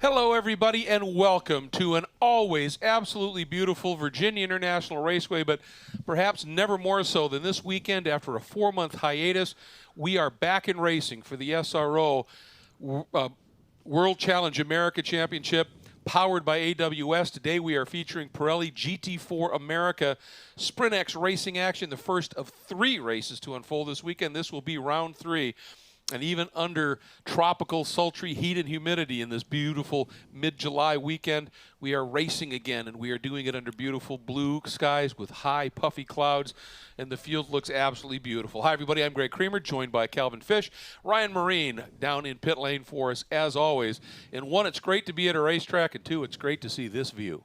Hello, everybody, and welcome to an always absolutely beautiful Virginia International Raceway, but perhaps never more so than this weekend. After a 4-month hiatus, we are back in racing for the SRO World Challenge America Championship, powered by AWS. Today we are featuring Pirelli GT4 America Sprintx racing action, the first of 3 races to unfold this weekend. This will be round 3. And even under tropical, sultry heat and humidity in this beautiful mid-July weekend, we are racing again, and we are doing it under beautiful blue skies with high, puffy clouds, and the field looks absolutely beautiful. Hi, everybody. I'm Greg Creamer, joined by Calvin Fish. Ryan Marine down in pit lane for us, as always. And 1, it's great to be at a racetrack, and 2, it's great to see this view.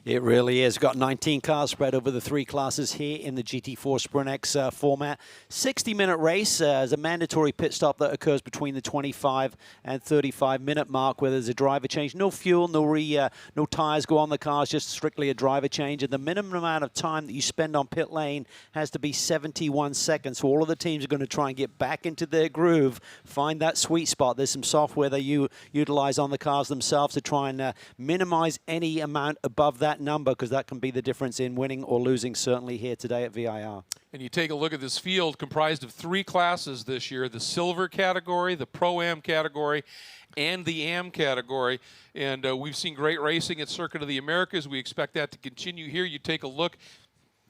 It really is. Got 19 cars spread over the 3 classes here in the GT4 Sprintx format. 60-minute race. There's a mandatory pit stop that occurs between the 25 and 35-minute mark, where there's a driver change. No fuel, no tires go on the cars, just strictly a driver change. And the minimum amount of time that you spend on pit lane has to be 71 seconds. So all of the teams are going to try and get back into their groove, find that sweet spot. There's some software that you utilize on the cars themselves to try and minimize any amount above that number, because that can be the difference in winning or losing, certainly here today at VIR. And you take a look at this field comprised of 3 classes this year: the Silver category, the Pro-Am category, and the Am category. And we've seen great racing at Circuit of the Americas. We expect that to continue here. You take a look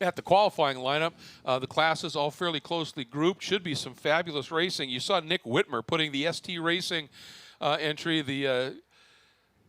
at the qualifying lineup. The classes all fairly closely grouped. Should be some fabulous racing. You saw Nick Whitmer putting the ST Racing entry, the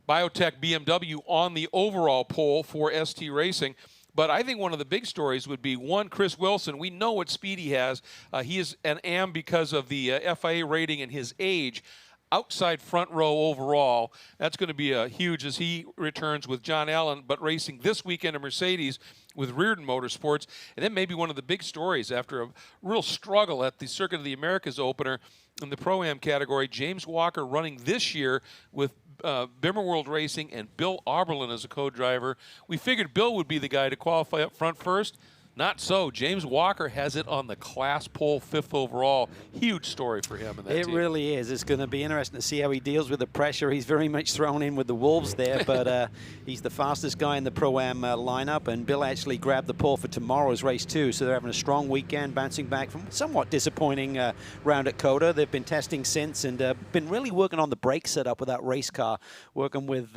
Biotech BMW, on the overall pole for ST Racing. But I think one of the big stories would be, 1, Chris Wilson. We know what speed he has. He is an AM because of the FIA rating and his age. Outside front row overall. That's going to be huge as he returns with John Allen, but racing this weekend at Mercedes with Reardon Motorsports. And then maybe one of the big stories, after a real struggle at the Circuit of the Americas opener in the Pro-Am category, James Walker running this year with Bimmer World Racing and Bill Auberlin as a co-driver. We figured Bill would be the guy to qualify up front first. Not so. James Walker has it on the class pole, 5th overall. Huge story for him in that team. It really is. It's going to be interesting to see how he deals with the pressure. He's very much thrown in with the wolves there, but he's the fastest guy in the Pro-Am lineup, and Bill actually grabbed the pole for tomorrow's race too, so they're having a strong weekend, bouncing back from somewhat disappointing round at COTA. They've been testing since and been really working on the brake setup with that race car, working with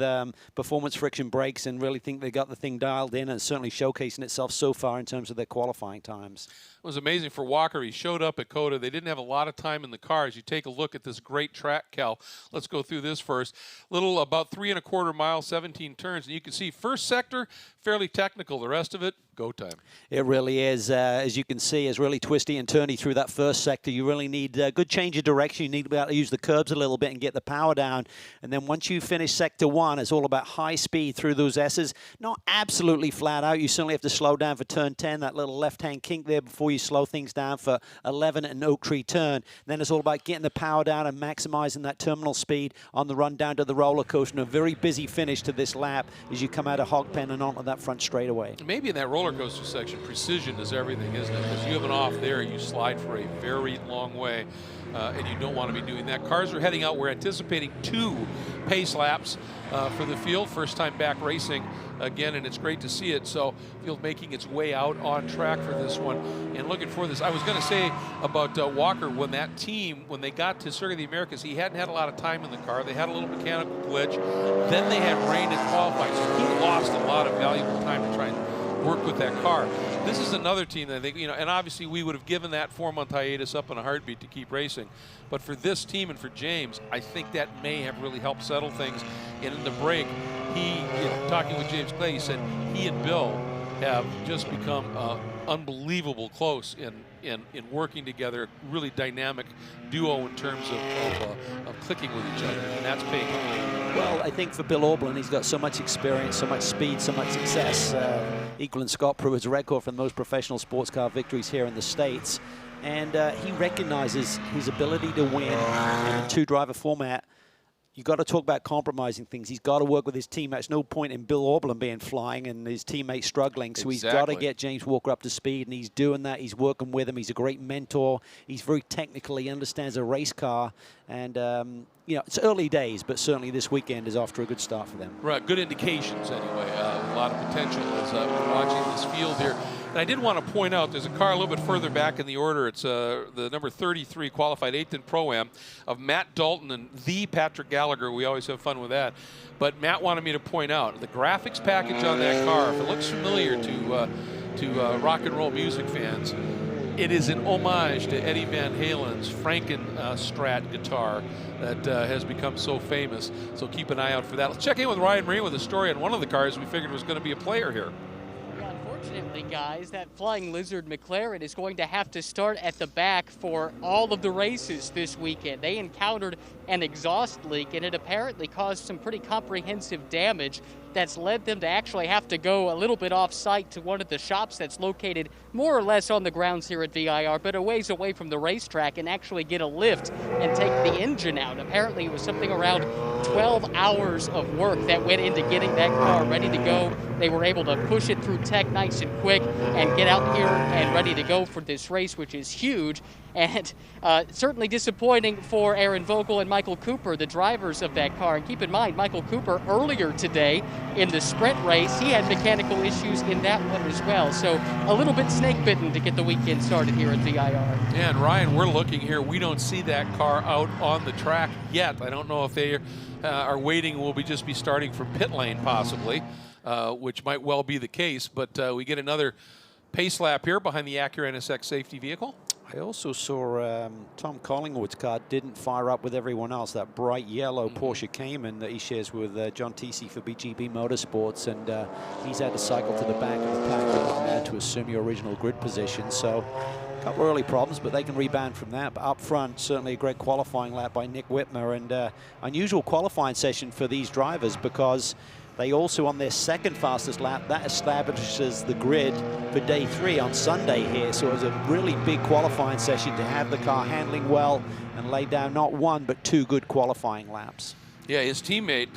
performance friction brakes, and really think they got the thing dialed in, and certainly showcasing itself so far in terms of their qualifying times. It was amazing for Walker. He showed up at COTA. They didn't have a lot of time in the cars. You take a look at this great track, Cal. Let's go through this first. Little, about 3 1/4 miles, 17 turns. And you can see first sector, fairly technical. The rest of it, go time. It really is. As you can see, it's really twisty and turny through that first sector. You really need a good change of direction. You need to be able to use the curbs a little bit and get the power down. And then once you finish sector 1, it's all about high speed through those S's. Not absolutely flat out. You certainly have to slow down for turn 10, that little left-hand kink there before you slow things down for 11 and Oak Tree turn. Then it's all about getting the power down and maximizing that terminal speed on the run down to the roller coaster. And a very busy finish to this lap as you come out of Hog Pen and onto that front straightaway. Maybe in that roller coaster section, precision is everything, isn't it? Because you have an off there, you slide for a very long way, and you don't want to be doing that. Cars are heading out. We're anticipating 2 pace laps for the field. First time back racing again, and it's great to see it. So field making its way out on track for this one, and looking for this. I was going to say about Walker, when that team, when they got to Circuit of the Americas, he hadn't had a lot of time in the car. They had a little mechanical glitch. Then they had rain in qualifying, so he lost a lot of valuable time to try and work with that car. This is another team that I think, and obviously we would have given that 4-month hiatus up in a heartbeat to keep racing. But for this team and for James, I think that may have really helped settle things. And in the break, talking with James Clay, he said he and Bill have just become unbelievable close in working together, really dynamic duo in terms of clicking with each other, and that's paying off. Well, I think for Bill Auberlin, he's got so much experience, so much speed, so much success, equaling Scott Pruitt's record for the most professional sports car victories here in the States. And he recognizes his ability to win in a 2-driver format. you got to talk about compromising things. He's got to work with his teammates. No point in Bill Auberlen being flying and his teammates struggling. So he's got to get James Walker up to speed, and he's doing that. He's working with him. He's a great mentor. He's very technical. He understands a race car. And, you know, it's early days, but certainly this weekend is off to a good start for them. Right, good indications anyway. A lot of potential as we're watching this field here. And I did want to point out, there's a car a little bit further back in the order. It's the number 33 qualified 8th in Pro-Am of Matt Dalton and the Patrick Gallagher. We always have fun with that. But Matt wanted me to point out the graphics package on that car. If it looks familiar to rock and roll music fans, it is an homage to Eddie Van Halen's Frankenstrat guitar that has become so famous. So keep an eye out for that. Let's check in with Ryan Marine with a story on one of the cars we figured was going to be a player here. Unfortunately, guys, that Flying Lizard McLaren is going to have to start at the back for all of the races this weekend. They encountered an exhaust leak, and it apparently caused some pretty comprehensive damage that's led them to actually have to go a little bit off-site to one of the shops that's located more or less on the grounds here at VIR, but a ways away from the racetrack, and actually get a lift and take the engine out. Apparently, it was something around 12 hours of work that went into getting that car ready to go. They were able to push it through tech nice and quick and get out here and ready to go for this race, which is huge. And certainly disappointing for Aaron Vogel and Michael Cooper, the drivers of that car. And keep in mind, Michael Cooper earlier today in the sprint race, he had mechanical issues in that one as well. So a little bit snake-bitten to get the weekend started here at VIR. Yeah, and Ryan, we're looking here. We don't see that car out on the track yet. I don't know if they are waiting. We'll just be starting from pit lane possibly, which might well be the case. But we get another pace lap here behind the Acura NSX safety vehicle. I also saw Tom Collingwood's car didn't fire up with everyone else. That bright yellow Porsche Cayman that he shares with John Teesey for BGB Motorsports, and he's had to cycle to the back of the pack to assume your original grid position. So a couple of early problems, but they can rebound from that. But up front, certainly a great qualifying lap by Nick Whitmer, and unusual qualifying session for these drivers because they also, on their second fastest lap, that establishes the grid for day 3 on Sunday here. So it was a really big qualifying session to have the car handling well and lay down not 1, but 2 good qualifying laps. Yeah, his teammate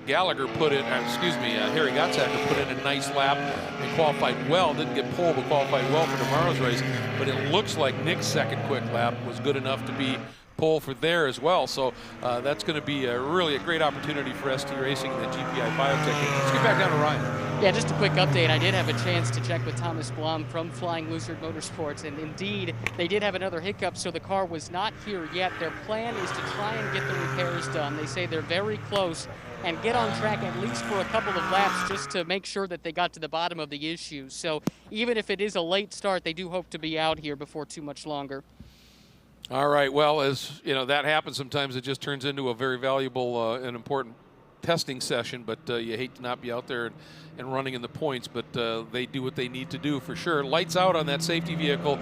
Gallagher put in, Harry Gottsacker put in a nice lap and qualified well. Didn't get pole, but qualified well for tomorrow's race. But it looks like Nick's second quick lap was good enough to be pole for there as well. So that's going to be really a great opportunity for ST Racing and the GPI Biotech. Let's get back down to Ryan. Yeah, just a quick update. I did have a chance to check with Thomas Blum from Flying Lizard Motorsports, and indeed, they did have another hiccup, so the car was not here yet. Their plan is to try and get the repairs done. They say they're very close and get on track at least for a couple of laps just to make sure that they got to the bottom of the issues. So even if it is a late start, they do hope to be out here before too much longer. All right, well, as you know, that happens sometimes. It just turns into a very valuable and important testing session, but you hate to not be out there and running in the points, but they do what they need to do for sure. Lights out on that safety vehicle,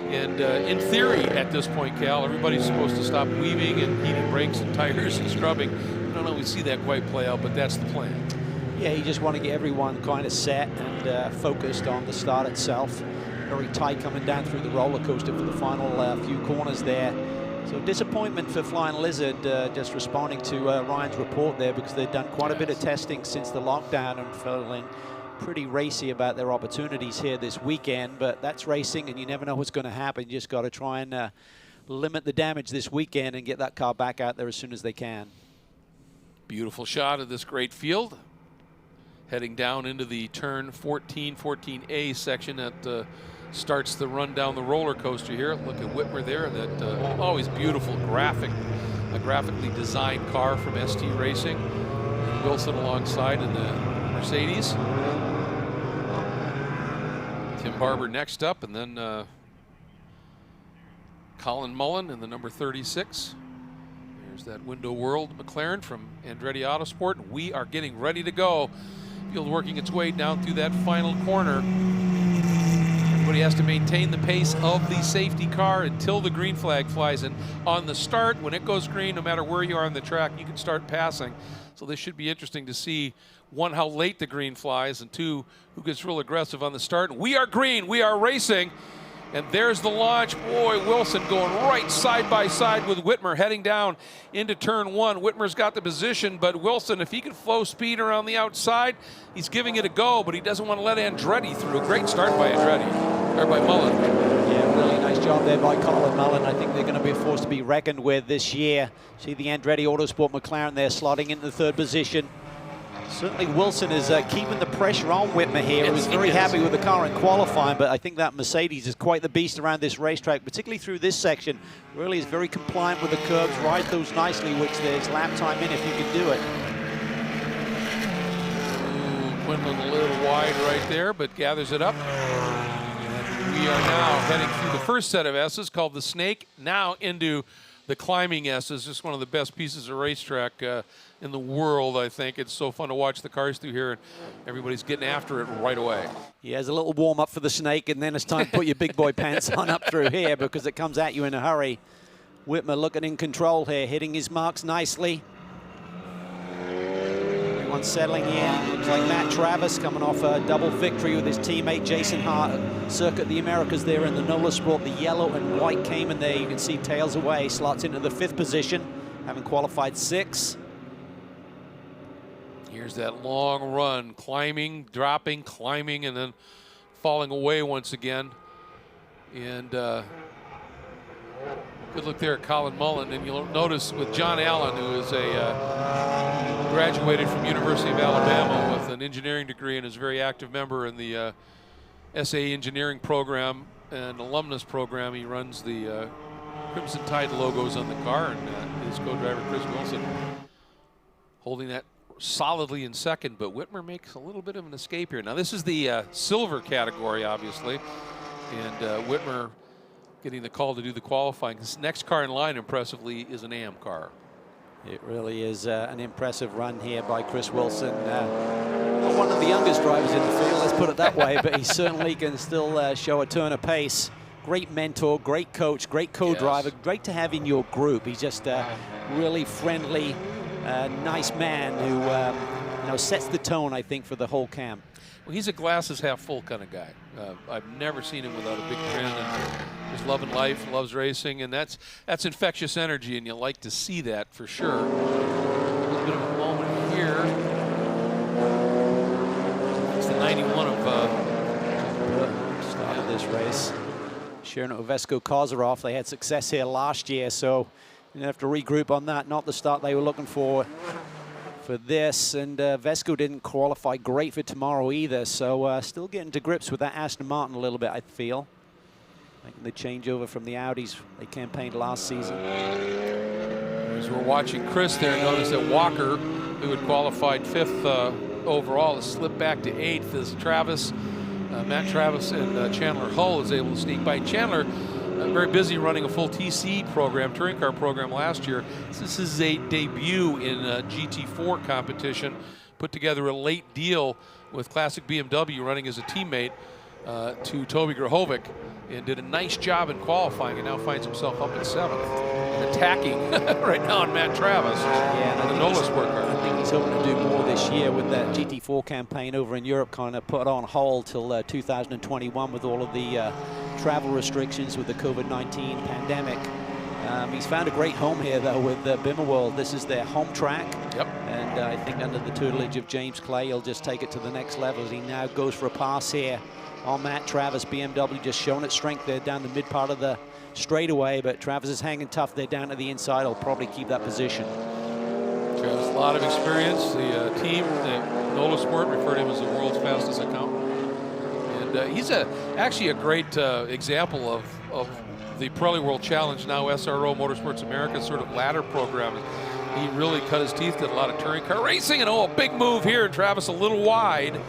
and in theory at this point, Cal, everybody's supposed to stop weaving and heating brakes and tires and scrubbing. We don't always see that quite play out, but that's the plan. Yeah, you just want to get everyone kind of set and focused on the start itself. Very tight coming down through the roller coaster for the final few corners there. So disappointment for Flying Lizard, just responding to Ryan's report there, because they've done quite a bit of testing since the lockdown and feeling pretty racy about their opportunities here this weekend. But that's racing, and you never know what's going to happen. You just got to try and limit the damage this weekend and get that car back out there as soon as they can. Beautiful shot of this great field. Heading down into the turn 14A section that starts the run down the roller coaster here. Look at Whitmer there. That always beautiful a graphically designed car from ST Racing. Wilson alongside in the Mercedes. Tim Barber next up, and then Colin Mullen in the number 36. There's that Window World McLaren from Andretti Autosport. We are getting ready to go. Field working its way down through that final corner. Everybody has to maintain the pace of the safety car until the green flag flies. And on the start, when it goes green, no matter where you are on the track, you can start passing. So this should be interesting to see, 1, how late the green flies, and 2, who gets real aggressive on the start. We are green. We are racing. And there's the launch. Boy, Wilson going right side by side with Whitmer, heading down into turn 1. Whitmer's got the position, but Wilson, if he can flow speed around the outside, he's giving it a go, but he doesn't want to let Andretti through. Great start by Andretti, or by Mullen. Yeah, really nice job there by Colin Mullen. I think they're going to be a force to be reckoned with this year. See the Andretti Autosport McLaren there slotting into the 3rd position. Certainly Wilson is keeping the pressure on Whitmer here. He was very happy with the car in qualifying, but I think that Mercedes is quite the beast around this racetrack, particularly through this section. Really is very compliant with the curbs, rides those nicely, which there's lap time in if you can do it. Quinlan a little wide right there, but gathers it up. And we are now heading through the first set of S's called the Snake, now into the climbing S's. Just one of the best pieces of racetrack in the world, I think. It's so fun to watch the cars through here, and everybody's getting after it right away. Yeah, there's a little warm-up for the Snake, and then it's time to put your big boy pants on up through here because it comes at you in a hurry. Whitmer looking in control here, hitting his marks nicely. Everyone's settling in. Looks like Matt Travis coming off a double victory with his teammate Jason Hart. Circuit the Americas there in the NOLA Sport. The yellow and white Cayman there. You can see tails away. Slots into the 5th position, having qualified 6th. Here's that long run, climbing, dropping, climbing, and then falling away once again. And good look there at Colin Mullen. And you'll notice with John Allen, who is graduated from University of Alabama with an engineering degree and is a very active member in the SA engineering program and alumnus program. He runs the Crimson Tide logos on the car, and his co-driver Chris Wilson holding that solidly in 2nd, but Whitmer makes a little bit of an escape here. Now this is the silver category, obviously, and Whitmer getting the call to do the qualifying. This next car in line, impressively, is an AM car. It really is an impressive run here by Chris Wilson. Not one of the youngest drivers in the field, let's put it that way, but he certainly can still show a turn of pace. Great mentor, great coach, great co-driver, yes. Great to have in your group. He's just a really friendly, nice man who sets the tone, I think, for the whole camp. Well, he's a glasses half full kind of guy. I've never seen him without a big grin, and just loving life, loves racing, and that's infectious energy, and you like to see that for sure. A little bit of a moment here. It's the 91 of start of this race. Sharing it with Vesco Kozarov. They had success here last year, so you have to regroup on that. Not the start they were looking for this, and Vesco didn't qualify great for tomorrow either, so still getting to grips with that Aston Martin a little bit, I feel. Making the changeover from the Audis they campaigned last season. As we're watching Chris there, notice that Walker, who had qualified 5th overall, has slipped back to 8th as Travis, Matt Travis and Chandler Hull is able to sneak by. Chandler very busy running a full TC program, touring car program last year. This is a debut in a GT4 competition. Put together a late deal with Classic BMW, running as a teammate to Toby Grahovic, and did a nice job in qualifying, and now finds himself up in 7th and attacking right now on Matt Travis. Yeah, and the NOLA Sport car. I think he's hoping to do more this year with that GT4 campaign over in Europe, kind of put on hold till 2021 with all of the travel restrictions with the COVID-19 pandemic. He's found a great home here, though, with Bimmerworld. This is their home track. Yep. And I think under the tutelage of James Clay, he'll just take it to the next level as he now goes for a pass here on Matt Travis. BMW just showing its strength there down the mid part of the straightaway, but Travis is hanging tough there down to the inside. He'll probably keep that position. Travis, a lot of experience. The team, the NOLA Sport, referred to him as the world's fastest accountant. And he's actually a great example of the Pirelli World Challenge, now SRO Motorsports America sort of ladder program. He really cut his teeth, did a lot of touring car racing, and a big move here, and Travis a little wide.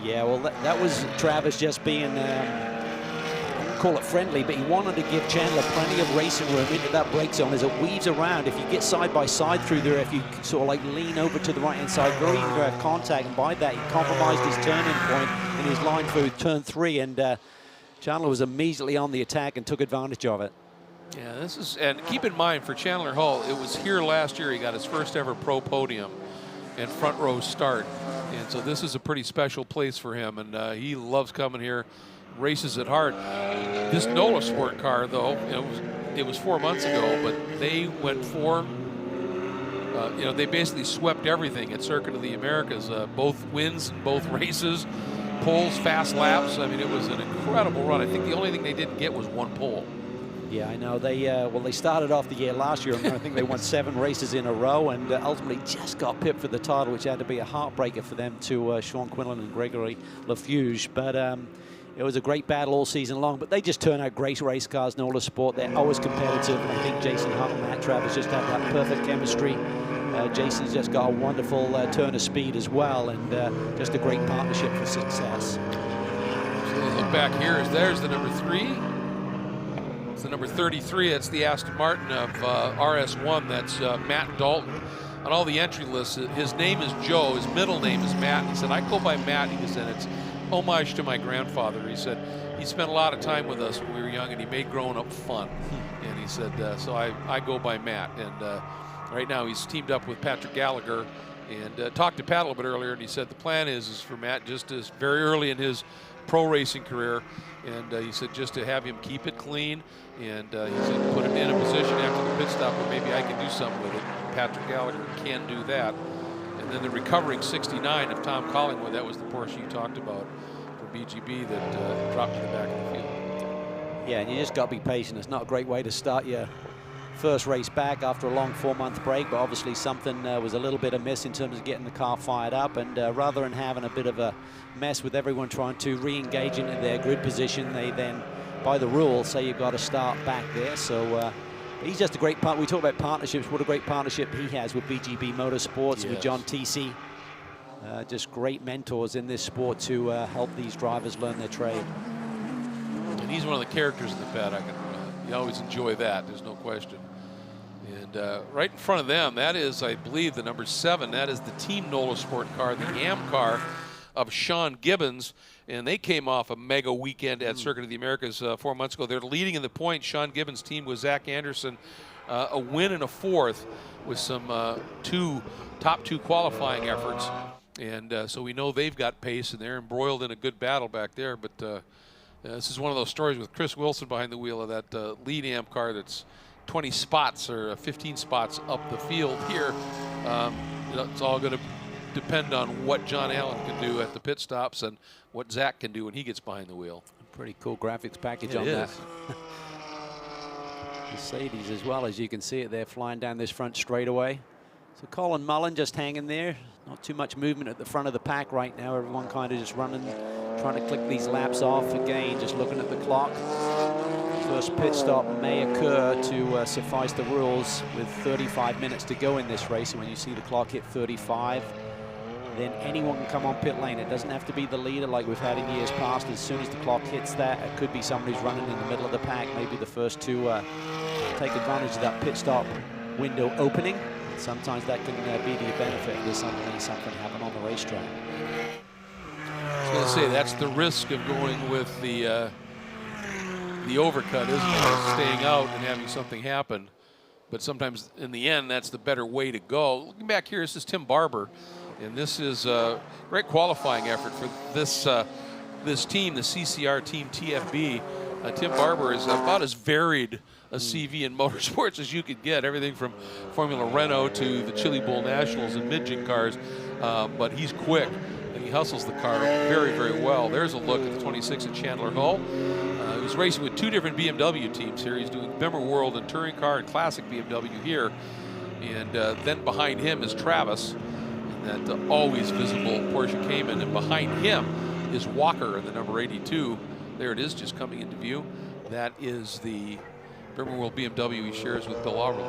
Yeah, well, that was Travis just being, I wouldn't call it friendly, but he wanted to give Chandler plenty of racing room into that brake zone as it weaves around. If you get side by side through there, if you sort of like lean over to the right-hand side, very easy to have contact, and by that, he compromised his turning point in his line for turn 3, and Chandler was immediately on the attack and took advantage of it. Yeah, this is, and keep in mind for Chandler Hull, it was here last year he got his first ever pro podium and front row start. And so this is a pretty special place for him, and he loves coming here. races at heart. This NOLA Sport car, though, it was 4 months ago, but they went they basically swept everything at Circuit of the Americas, both wins in both races, poles, fast laps. I mean, it was an incredible run. I think the only thing they didn't get was 1 pole. Yeah, I know. They started off the year last year, and I think they won 7 races in a row, and ultimately just got pipped for the title, which had to be a heartbreaker for them to Sean Quinlan and Gregory Lafuge. But it was a great battle all season long. But they just turn out great race cars, NOLA Sport. They're always competitive, and I think Jason Hunt and Matt Travis just have that perfect chemistry. Jason's just got a wonderful turn of speed as well, and just a great partnership for success. So look back here. There's the number 3. It's the number 33. That's the Aston Martin of RS1. That's Matt Dalton. On all the entry lists, his name is Joe. His middle name is Matt. He said, I go by Matt. He said, it's homage to my grandfather. He said, he spent a lot of time with us when we were young, and he made growing up fun. And he said, so I go by Matt. And right now he's teamed up with Patrick Gallagher, and talked to Pat a little bit earlier, and he said the plan is for Matt, just as very early in his pro racing career, and he said just to have him keep it clean, and he said put him in a position after the pit stop where maybe I can do something with it. Patrick Gallagher can do that. And then the recovering 69 of Tom Collingwood, that was the Porsche you talked about for BGB that dropped to the back of the field. Yeah, and you just got to be patient. It's not a great way to start your first race back after a long 4-month break, but obviously something was a little bit amiss in terms of getting the car fired up, and rather than having a bit of a mess with everyone trying to re-engage into their grid position, they then, by the rule, say you've got to start back there. So he's just a great part. We talk about partnerships. What a great partnership he has with BGB Motorsports, with John Teesey. Just great mentors in this sport to help these drivers learn their trade. And he's one of the characters in the paddock. You always enjoy that, there's no question. And right in front of them, that is, I believe, the number 7. That is the Team NOLA Sport car, the AM car of Sean Gibbons. And they came off a mega weekend at Circuit of the Americas 4 months ago. They're leading in the points. Sean Gibbons' team with Zach Anderson, a win and a 4th with some top 2 qualifying efforts. And so we know they've got pace, and they're embroiled in a good battle back there. But this is one of those stories with Chris Wilson behind the wheel of that lead AM car that's 20 spots or 15 spots up the field here. It's all going to depend on what John Allen can do at the pit stops and what Zach can do when he gets behind the wheel. Pretty cool graphics package on that. Mercedes as well, as you can see it there, flying down this front straightaway. So Colin Mullen just hanging there. Not too much movement at the front of the pack right now. Everyone kind of just running, trying to click these laps off. Again, just looking at the clock. First pit stop may occur to suffice the rules with 35 minutes to go in this race. And when you see the clock hit 35, then anyone can come on pit lane. It doesn't have to be the leader like we've had in years past. As soon as the clock hits that, it could be somebody who's running in the middle of the pack, maybe the first to take advantage of that pit stop window opening. Sometimes that can be to your benefit if there's something happen on the racetrack. I was going to say, that's the risk of going with the overcut, isn't it? Staying out and having something happen. But sometimes in the end, that's the better way to go. Looking back here, this is Tim Barber. And this is a great qualifying effort for this team, the CCR team TFB. Tim Barber is about as varied a CV in motorsports as you could get. Everything from Formula Renault to the Chili Bowl Nationals and mid-gen cars. But he's quick, and he hustles the car very, very well. There's a look at the 26 at Chandler Hull. He was racing with 2 different BMW teams here. He's doing Bimmer World and Touring Car and Classic BMW here. And then behind him is Travis, and that always visible Porsche Cayman. And behind him is Walker in the number 82. There it is, just coming into view. That is the Bimmer World BMW he shares with Bill Auerle.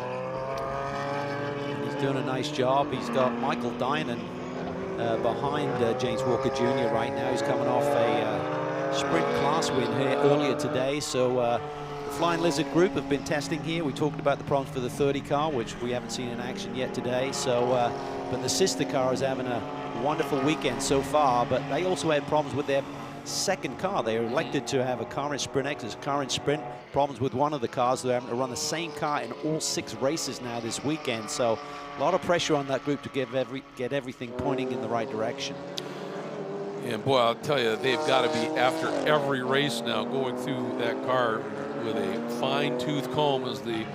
He's doing a nice job. He's got Michael Dinan behind James Walker Jr. right now. He's coming off a sprint class win here earlier today. So the Flying Lizard Group have been testing here. We talked about the problems for the 30 car, which we haven't seen in action yet today. So, but the sister car is having a wonderful weekend so far, but they also had problems with their second car. They elected to have a car in Sprintx, a car in Sprint. Problems with one of the cars. They're having to run the same car in all 6 races now this weekend. So a lot of pressure on that group to get everything pointing in the right direction. And boy, I'll tell you, they've got to be after every race now going through that car with a fine-tooth comb, as the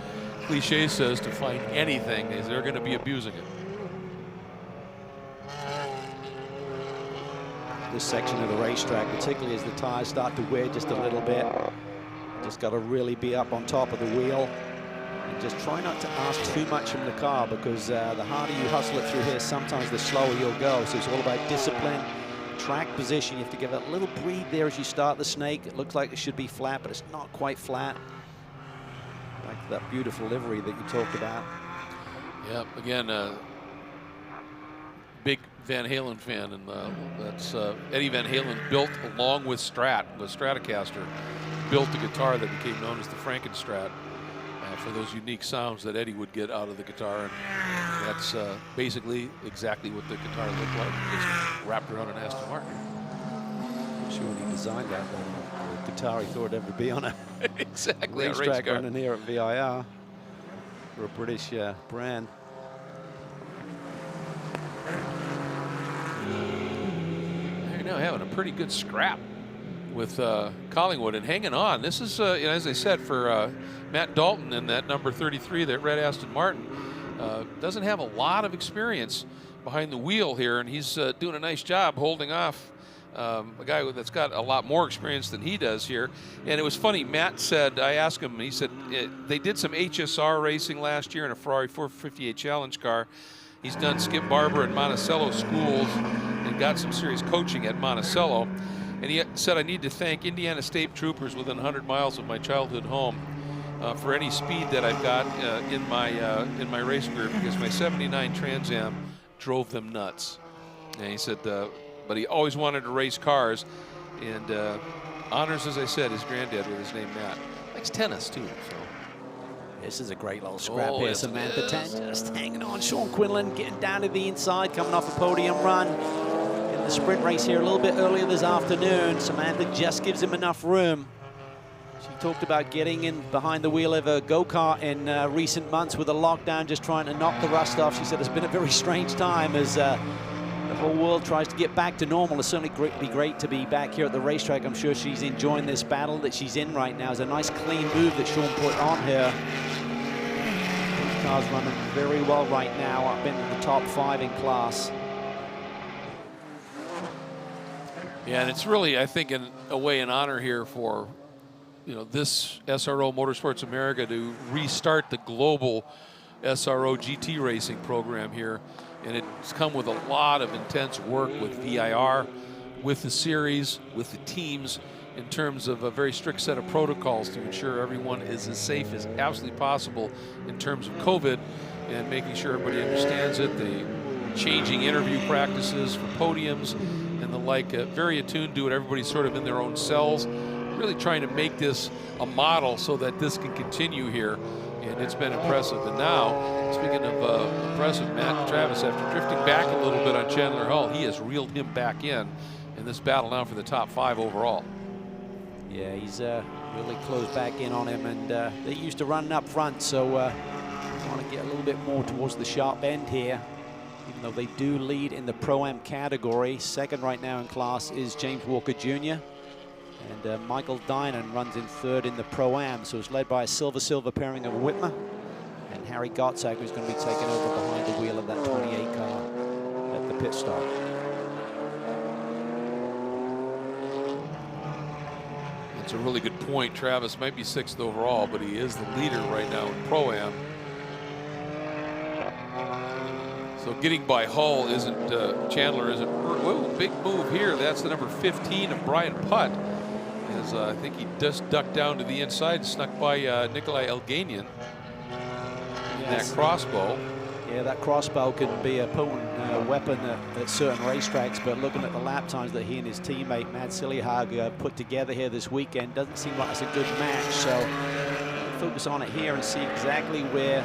cliche says, to find anything, as they're going to be abusing it. This section of the racetrack, particularly as the tires start to wear just a little bit, just got to really be up on top of the wheel and just try not to ask too much from the car, because the harder you hustle it through here, sometimes the slower you'll go. So it's all about discipline, track position. You have to give it a little breathe there as you start the snake. It looks like it should be flat, but it's not quite flat. Like that beautiful livery that you talked about. Yeah, again, big Van Halen fan, and that's Eddie Van Halen built, along with Stratocaster, built the guitar that became known as the Frankenstrat, for those unique sounds that Eddie would get out of the guitar. And that's basically exactly what the guitar looked like, just wrapped around an Aston Martin. I'm sure when he designed that, the guitar he thought it'd ever be on a exactly racetrack running here at VIR for a British brand. They're now having a pretty good scrap with Collingwood and hanging on. This is, you know, as I said, for Matt Dalton in that number 33, that red Aston Martin, doesn't have a lot of experience behind the wheel here, and he's doing a nice job holding off a guy that's got a lot more experience than he does here. And it was funny, Matt said, I asked him, he said they did some HSR racing last year in a Ferrari 458 Challenge car. He's done Skip Barber and Monticello schools and got some serious coaching at Monticello. And he said, I need to thank Indiana State Troopers within 100 miles of my childhood home for any speed that I've got in my race career, because my '79 Trans Am drove them nuts. And he said, but he always wanted to race cars, and honors, as I said, his granddad with his name Matt. Likes tennis too. So this is a great little scrap here. yes, Samantha 10 just hanging on. Sean Quinlan getting down to the inside, coming off a podium run in the sprint race here a little bit earlier this afternoon. Samantha just gives him enough room. She talked about getting in behind the wheel of a go-kart in recent months with a lockdown, just trying to knock the rust off. She said it's been a very strange time as the whole world tries to get back to normal. It's certainly be great to be back here at the racetrack. I'm sure she's enjoying this battle that she's in right now. It's a nice clean move that Sean put on her. The car's running very well right now, up into the top 5 in class. yeah, and it's really, I think, in a way, an honor here for, you know, this SRO Motorsports America to restart the global SRO GT racing program here. And it's come with a lot of intense work with VIR, with the series, with the teams, in terms of a very strict set of protocols to ensure everyone is as safe as absolutely possible in terms of COVID, and making sure everybody understands it, the changing interview practices for podiums and the like, very attuned to it. Everybody's sort of in their own cells, really trying to make this a model so that this can continue here. And it's been impressive. And now, speaking of impressive, Matt Travis, after drifting back a little bit on Chandler Hull, he has reeled him back in this battle now for the top 5 overall. Yeah, he's really closed back in on him, and they're used to running up front, so want to get a little bit more towards the sharp end here, even though they do lead in the Pro-Am category. Second right now in class is James Walker Jr., and Michael Dinan runs in 3rd in the Pro-Am, so it's led by a silver-silver pairing of Whitmer and Harry Gottsack, who's going to be taking over behind the wheel of that 28 car at the pit stop. That's a really good point. Travis might be 6th overall, but he is the leader right now in Pro-Am. So getting by Hull isn't, Chandler isn't, whoa, big move here. That's the number 15 of Brian Putt. As I think he just ducked down to the inside, snuck by Nikolai Elganian in that crossbow. Yeah, that crossbow can be a potent weapon at certain racetracks, but looking at the lap times that he and his teammate Matt Silliehag put together here this weekend, doesn't seem like it's a good match. So focus on it here and see exactly where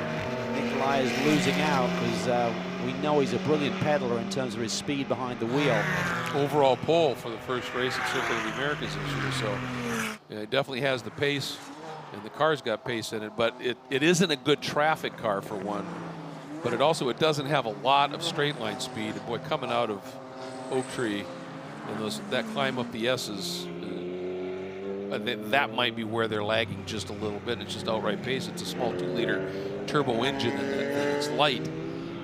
Nikolai is losing out, because we know he's a brilliant pedaler in terms of his speed behind the wheel. Overall pole for the first race at Circuit of the Americas this year, so yeah, it definitely has the pace, and the car's got pace in it, but it isn't a good traffic car for one, but it doesn't have a lot of straight line speed. Boy, coming out of Oak Tree, and that climb up the S's, that might be where they're lagging just a little bit. It's just outright pace. It's a small 2-liter turbo engine, and it's light,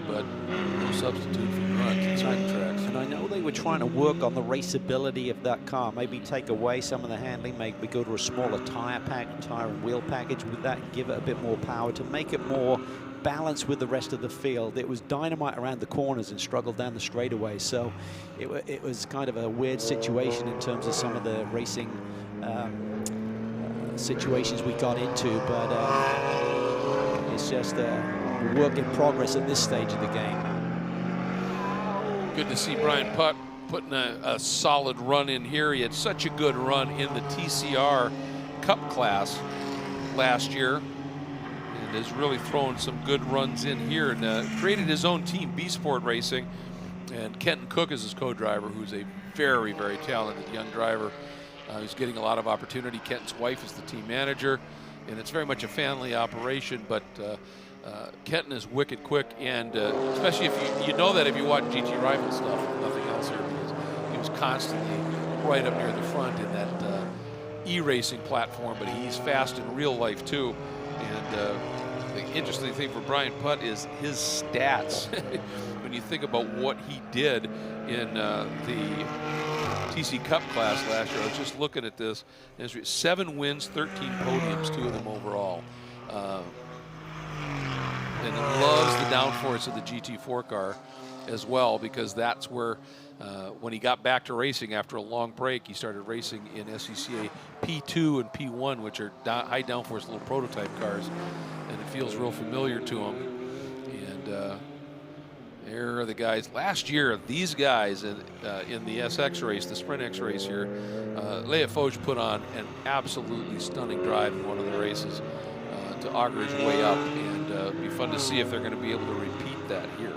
but no substitute for sprint tracks. And I know they were trying to work on the raceability of that car, maybe take away some of the handling, maybe go to a smaller tire and wheel package with that, and give it a bit more power to make it more balanced with the rest of the field. It was dynamite around the corners and struggled down the straightaways, so it was kind of a weird situation in terms of some of the racing situations we got into, but it's just a work in progress at this stage of the game. Good to see Brian Putt putting a solid run in here. He had such a good run in the TCR Cup class last year, and is really throwing some good runs in here, and created his own team, B Sport Racing, and Kenton Cook is his co-driver, who's a very, very talented young driver. He's getting a lot of opportunity. Kenton's wife is the team manager, and it's very much a family operation, but Kenton is wicked quick, and especially if you know that if you watch GT Rival stuff, nothing else here, because he was constantly right up near the front in that e-racing platform, but he's fast in real life too. And the interesting thing for Brian Putt is his stats. When you think about what he did in the TC Cup class last year, I was just looking at this. 7 wins, 13 podiums, 2 of them overall. And loves the downforce of the GT4 car as well, because that's where, when he got back to racing after a long break, he started racing in SCCA P2 and P1, which are high downforce little prototype cars, and it feels real familiar to him. And there are the guys. Last year, these guys in the SX race, the Sprintx race here, Leia Foch put on an absolutely stunning drive in one of the races to augur his way up, and it'd be fun to see if they're going to be able to repeat that here.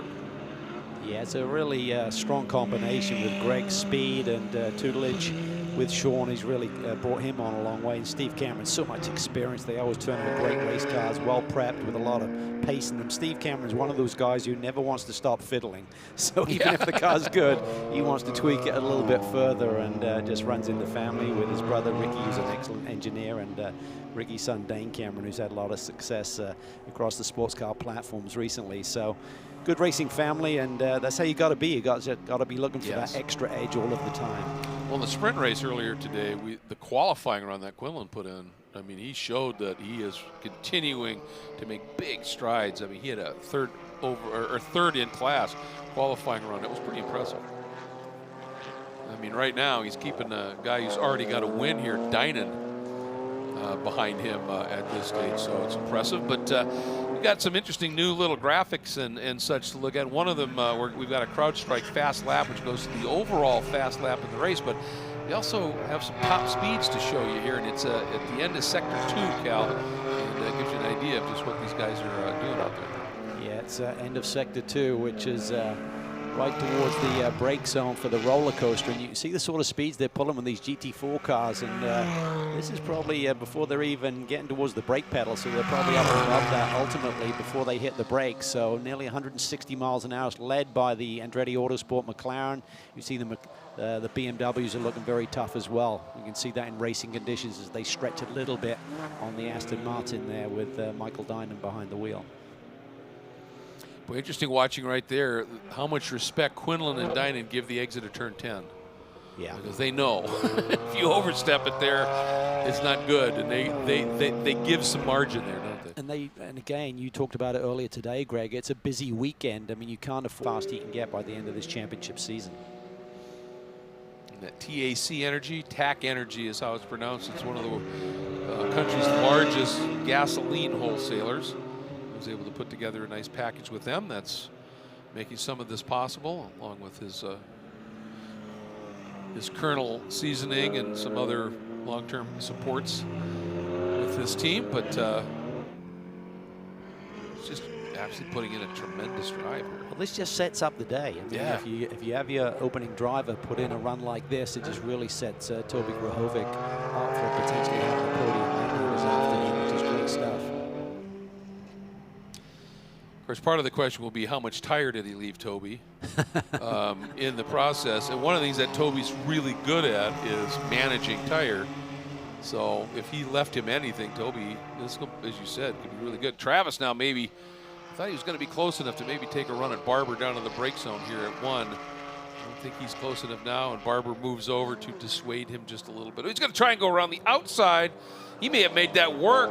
Yeah, it's a really strong combination with Greg's speed and tutelage with Sean. He's really brought him on a long way. And Steve Cameron, so much experience. They always turn into great race cars, well prepped with a lot of pace in them. Steve Cameron's one of those guys who never wants to stop fiddling. So even if the car's good, he wants to tweak it a little bit further, and just runs in the family with his brother Ricky, who's an excellent engineer, and Ricky's son Dane Cameron, who's had a lot of success across the sports car platforms recently. So good racing family, and that's how you got to be. You got to be looking for that extra edge all of the time. Well, the sprint race earlier today, the qualifying run that Quinlan put in, I mean, he showed that he is continuing to make big strides. I mean, he had a third in class qualifying run. It was pretty impressive. I mean, right now he's keeping a guy who's already got a win here, Dynan, behind him at this stage, so it's impressive. But we've got some interesting new little graphics and such to look at. One of them, we've got a CrowdStrike fast lap, which goes to the overall fast lap in the race, but we also have some top speeds to show you here, and it's at the end of Sector 2, Cal, and it gives you an idea of just what these guys are doing out there. Yeah, it's end of Sector 2, which is right towards the brake zone for the roller coaster, and you can see the sort of speeds they're pulling with these GT4 cars, and this is probably before they're even getting towards the brake pedal, so they're probably up above that ultimately before they hit the brakes. So nearly 160 miles an hour, led by the Andretti Autosport McLaren. You see the BMWs are looking very tough as well. You can see that in racing conditions as they stretch a little bit on the Aston Martin there with Michael Dynan behind the wheel. Well, interesting watching right there how much respect Quinlan and Dynan give the exit of turn 10. Yeah. Because they know if you overstep it there, it's not good, and they give some margin there, don't they? And again, you talked about it earlier today, Greg. It's a busy weekend. I mean, you can't afford how fast he can get by the end of this championship season. And that TAC Energy, TAC Energy is how it's pronounced. It's one of the country's largest gasoline wholesalers. Was able to put together a nice package with them that's making some of this possible, along with his kernel seasoning and some other long-term supports with this team. But it's just absolutely putting in a tremendous drive here. Well, this just sets up the day. I mean, if you have your opening driver put in a run like this, it just really sets Toby Grahovic up for potentially having a podium this afternoon, which is great stuff. course, part of the question will be how much tire did he leave Toby in the process. And one of the things that Toby's really good at is managing tire. So if he left him anything, Toby, this, as you said, could be really good. Travis now maybe, I thought he was going to be close enough to maybe take a run at Barber down to the brake zone here at 1. I don't think he's close enough now, and Barber moves over to dissuade him just a little bit. He's going to try and go around the outside. He may have made that work.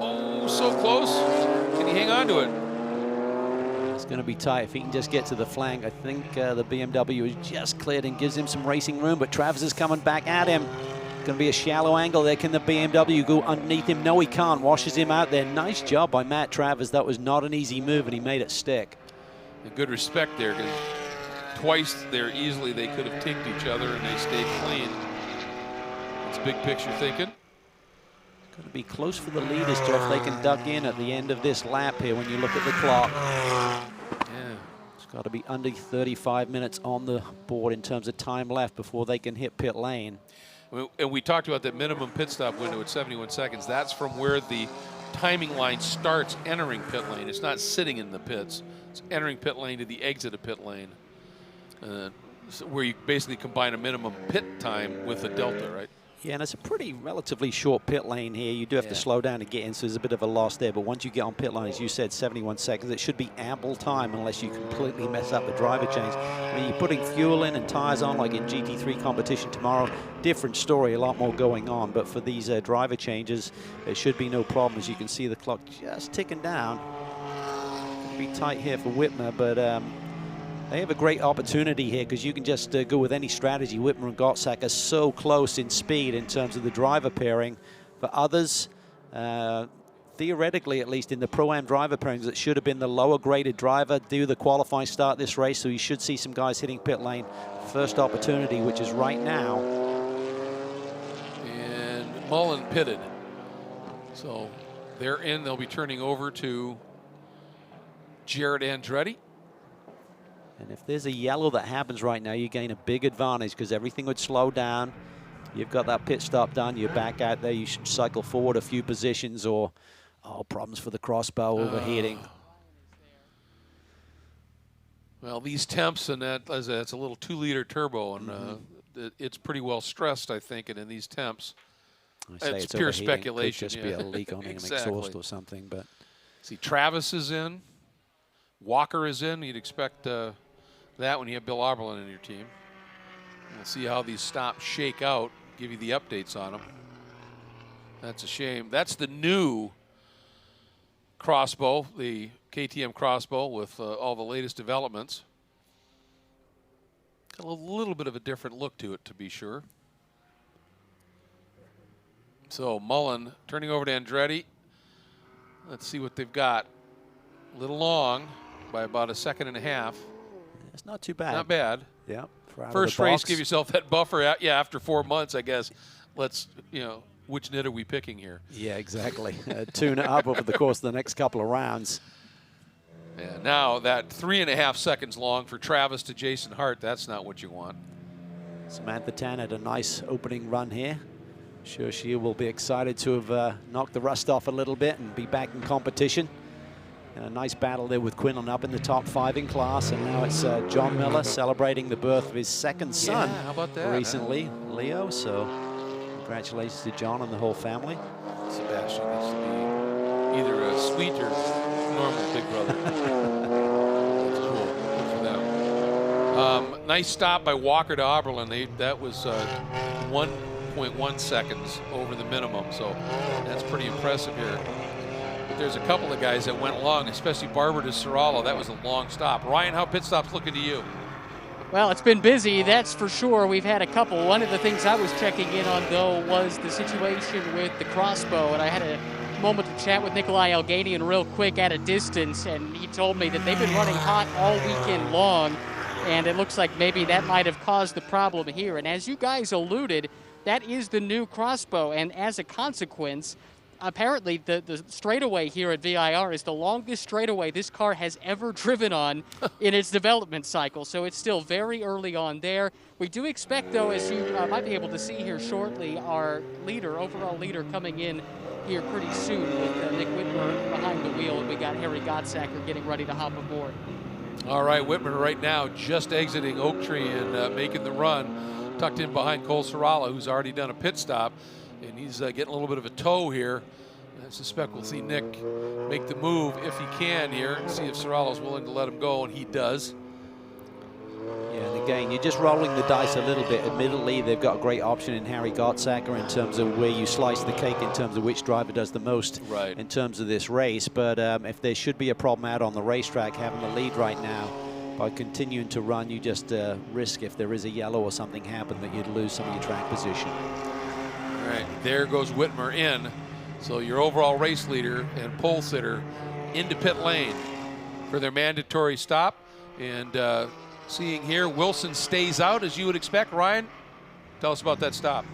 Oh, so close. Can he hang on to it? It's going to be tight if he can just get to the flank. I think the BMW is just cleared and gives him some racing room, but Travis is coming back at him. Going to be a shallow angle there. Can the BMW go underneath him? No, he can't. Washes him out there. Nice job by Matt Travers. That was not an easy move, and he made it stick. And good respect there, because twice there easily they could have tinked each other and they stayed clean. It's big picture thinking. Going to be close for the leaders to if they can duck in at the end of this lap here when you look at the clock. Yeah. It's got to be under 35 minutes on the board in terms of time left before they can hit pit lane. And we talked about that minimum pit stop window at 71 seconds. That's from where the timing line starts entering pit lane. It's not sitting in the pits. It's entering pit lane to the exit of pit lane, where you basically combine a minimum pit time with a delta, right? Yeah, and it's a pretty relatively short pit lane here. You do have to slow down to get in, so there's a bit of a loss there. But once you get on pit lane, as you said, 71 seconds, it should be ample time unless you completely mess up the driver change. When you're putting fuel in and tires on, like in GT3 competition tomorrow, different story, a lot more going on. But for these driver changes, it should be no problem. As you can see, the clock just ticking down. It'll be tight here for Whitmer, but they have a great opportunity here because you can just go with any strategy. Whitmer and Gottsack are so close in speed in terms of the driver pairing. For others, theoretically at least in the Pro-Am driver pairings, it should have been the lower graded driver do the qualifying start this race, so you should see some guys hitting pit lane. First opportunity, which is right now. And Mullen pitted. So they're in, they'll be turning over to Jared Andretti. And if there's a yellow that happens right now, you gain a big advantage because everything would slow down. You've got that pit stop done. You're back out there. You should cycle forward a few positions or, problems for the crossbow overheating. Well, these temps and it's a little 2-liter turbo, and it's pretty well stressed, I think, and in these temps. It's pure speculation. Could just be a leak on an exhaust or something. But see, Travis is in. Walker is in. You'd expect that when you have Bill Oberlin in your team. We'll see how these stops shake out, give you the updates on them. That's a shame. That's the new crossbow, the KTM crossbow with all the latest developments. Got a little bit of a different look to it, to be sure. So Mullen turning over to Andretti. Let's see what they've got. A little long by about 1.5 seconds. It's not too bad. Not bad. Yeah. First race, give yourself that buffer. After 4 months, I guess. Let's, which nit are we picking here? Yeah, exactly. Tune it up over the course of the next couple of rounds. Yeah, now that 3.5 seconds long for Travis to Jason Hart, that's not what you want. Samantha Tan had a nice opening run here. Sure, she will be excited to have knocked the rust off a little bit and be back in competition. And a nice battle there with Quinlan up in the top 5 in class. And now it's John Miller celebrating the birth of his second son how about that, recently, Leo. So congratulations to John and the whole family. Sebastian needs to be either a sweet or normal big brother. That's cool. Good for them. Nice stop by Walker to Oberlin. That was 1.1 seconds over the minimum. So that's pretty impressive here. There's a couple of guys that went long, especially Barber to Serralo. That was a long stop. Ryan, how pit stops looking to you? Well, it's been busy, that's for sure. We've had a couple. One of the things I was checking in on, though, was the situation with the crossbow. And I had a moment to chat with Nikolai Alganian real quick at a distance, and he told me that they've been running hot all weekend long, and it looks like maybe that might have caused the problem here. And as you guys alluded, that is the new crossbow, and as a consequence, apparently the straightaway here at VIR is the longest straightaway this car has ever driven on in its development cycle. So it's still very early on there. We do expect, though, as you might be able to see here shortly, our leader, overall leader coming in here pretty soon with Nick Whitmer behind the wheel, and we got Harry Gottsacker getting ready to hop aboard. All right, Whitmer right now just exiting Oak Tree and making the run, tucked in behind Cole Soralla, who's already done a pit stop, and he's getting a little bit of a tow here. I suspect we'll see Nick make the move if he can here and see if Soralla's willing to let him go, and he does. Yeah, and again, you're just rolling the dice a little bit. Admittedly, they've got a great option in Harry Gottsacker in terms of where you slice the cake in terms of which driver does the most in terms of this race. But if there should be a problem out on the racetrack, having the lead right now, by continuing to run, you just risk, if there is a yellow or something happen, that you'd lose some of your track position. All right, there goes Whitmer in. So your overall race leader and pole sitter into pit lane for their mandatory stop. And seeing here, Wilson stays out as you would expect. Ryan, tell us about that stop.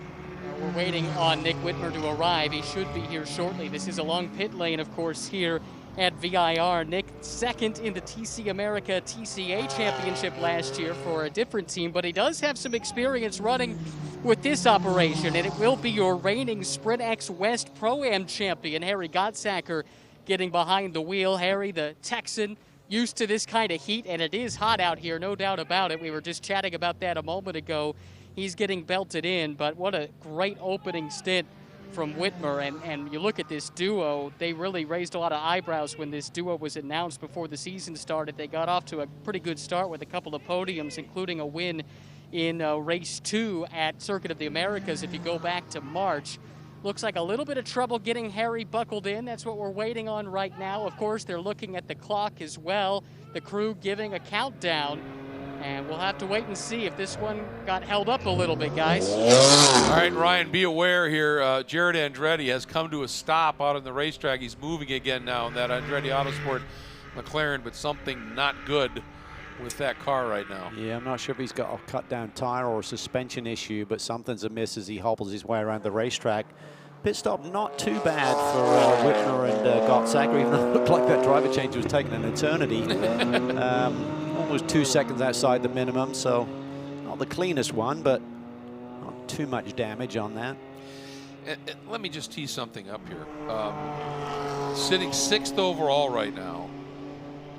We're waiting on Nick Whitmer to arrive. He should be here shortly. This is along pit lane, of course, here at VIR. Nick second in the TC America TCA Championship last year for a different team, but he does have some experience running with this operation, and it will be your reigning Sprintx West Pro-Am champion, Harry Gottsacker, getting behind the wheel. Harry, the Texan, used to this kind of heat, and it is hot out here, no doubt about it. We were just chatting about that a moment ago. He's getting belted in, but what a great opening stint from Whitmer. And you look at this duo, they really raised a lot of eyebrows when this duo was announced before the season started. They got off to a pretty good start with a couple of podiums, including a win in race 2 at Circuit of the Americas if you go back to March. Looks like a little bit of trouble getting Harry buckled in. That's what we're waiting on right now. Of course, they're looking at the clock as well. The crew giving a countdown. And we'll have to wait and see if this one got held up a little bit, guys. All right, Ryan, be aware here. Jared Andretti has come to a stop out on the racetrack. He's moving again now in that Andretti Autosport McLaren, but something not good with that car right now. Yeah, I'm not sure if he's got a cut down tire or a suspension issue, but something's amiss as he hobbles his way around the racetrack. Pit stop not too bad for Whitmer and Gottsacker, even though it looked like that driver change was taking an eternity. Almost 2 seconds outside the minimum, so not the cleanest one, but not too much damage on that. And let me just tee something up here. Sitting 6th overall right now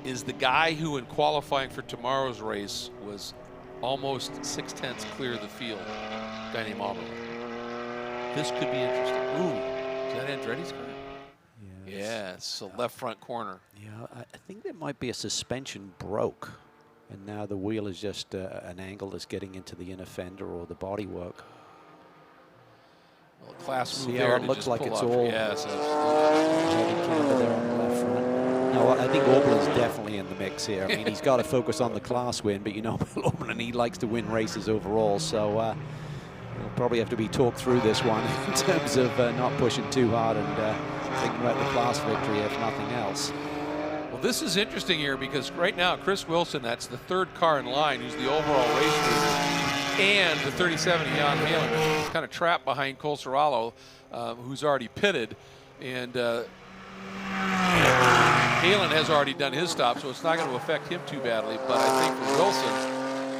is the guy who in qualifying for tomorrow's race was almost 6/10 clear of the field, a guy named Auburn. This could be interesting. Ooh, is that Andretti's car? Yeah, it's the left front corner. Yeah, I think there might be a suspension broke, and now the wheel is just an angle that's getting into the inner fender or the bodywork. Well, class move See there how it to looks just like pull it's off. all Yes, heavy camber there on the left front. No, I think Aublin's definitely in the mix here. I mean, he's got to focus on the class win, but you know, Aublin, he likes to win races overall, so we'll probably have to be talked through this one in terms of not pushing too hard and thinking about the class victory, if nothing else. Well, this is interesting here because right now, Chris Wilson, that's the 3rd car in line, who's the overall race leader, and the 37 Jan Halen, kind of trapped behind Cole Soralla, who's already pitted. And Halen has already done his stop, so it's not going to affect him too badly. But I think for Wilson,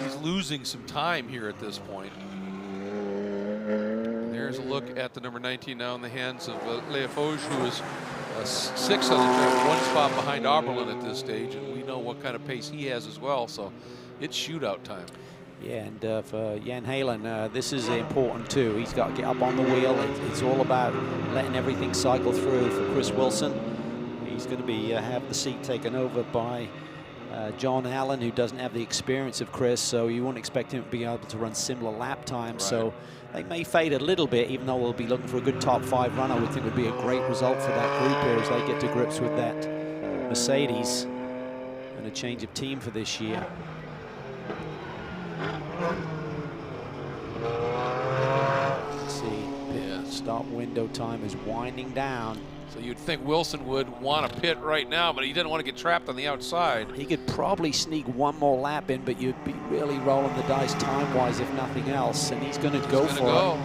he's losing some time here at this point. There's a look at the number 19 now in the hands of Leofoge, who is 6th on the track, 1 spot behind Oberlin at this stage, and we know what kind of pace he has as well, so it's shootout time. Yeah, and for Jan Halen, this is important too. He's got to get up on the wheel. It's all about letting everything cycle through for Chris Wilson. He's going to be have the seat taken over by John Allen, who doesn't have the experience of Chris, so you won't expect him to be able to run similar lap times. Right. So they may fade a little bit, even though we'll be looking for a good top 5 run. I would think would be a great result for that group here as they get to grips with that Mercedes and a change of team for this year. Let's see, start window time is winding down. So you'd think Wilson would want to pit right now, but he didn't want to get trapped on the outside. He could probably sneak 1 more lap in, but you'd be really rolling the dice time-wise if nothing else, and he's going to go for it. Wow.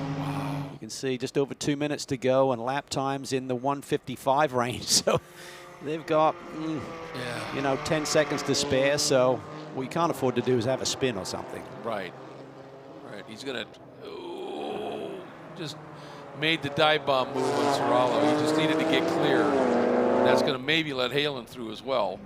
You can see just over 2 minutes to go, and lap times in the 1:55 range. So they've got, you know, 10 seconds to spare, so what you can't afford to do is have a spin or something. Right. Right. He's going to just made the dive bomb move on Serralo. He just needed to get clear. And that's going to maybe let Halen through as well.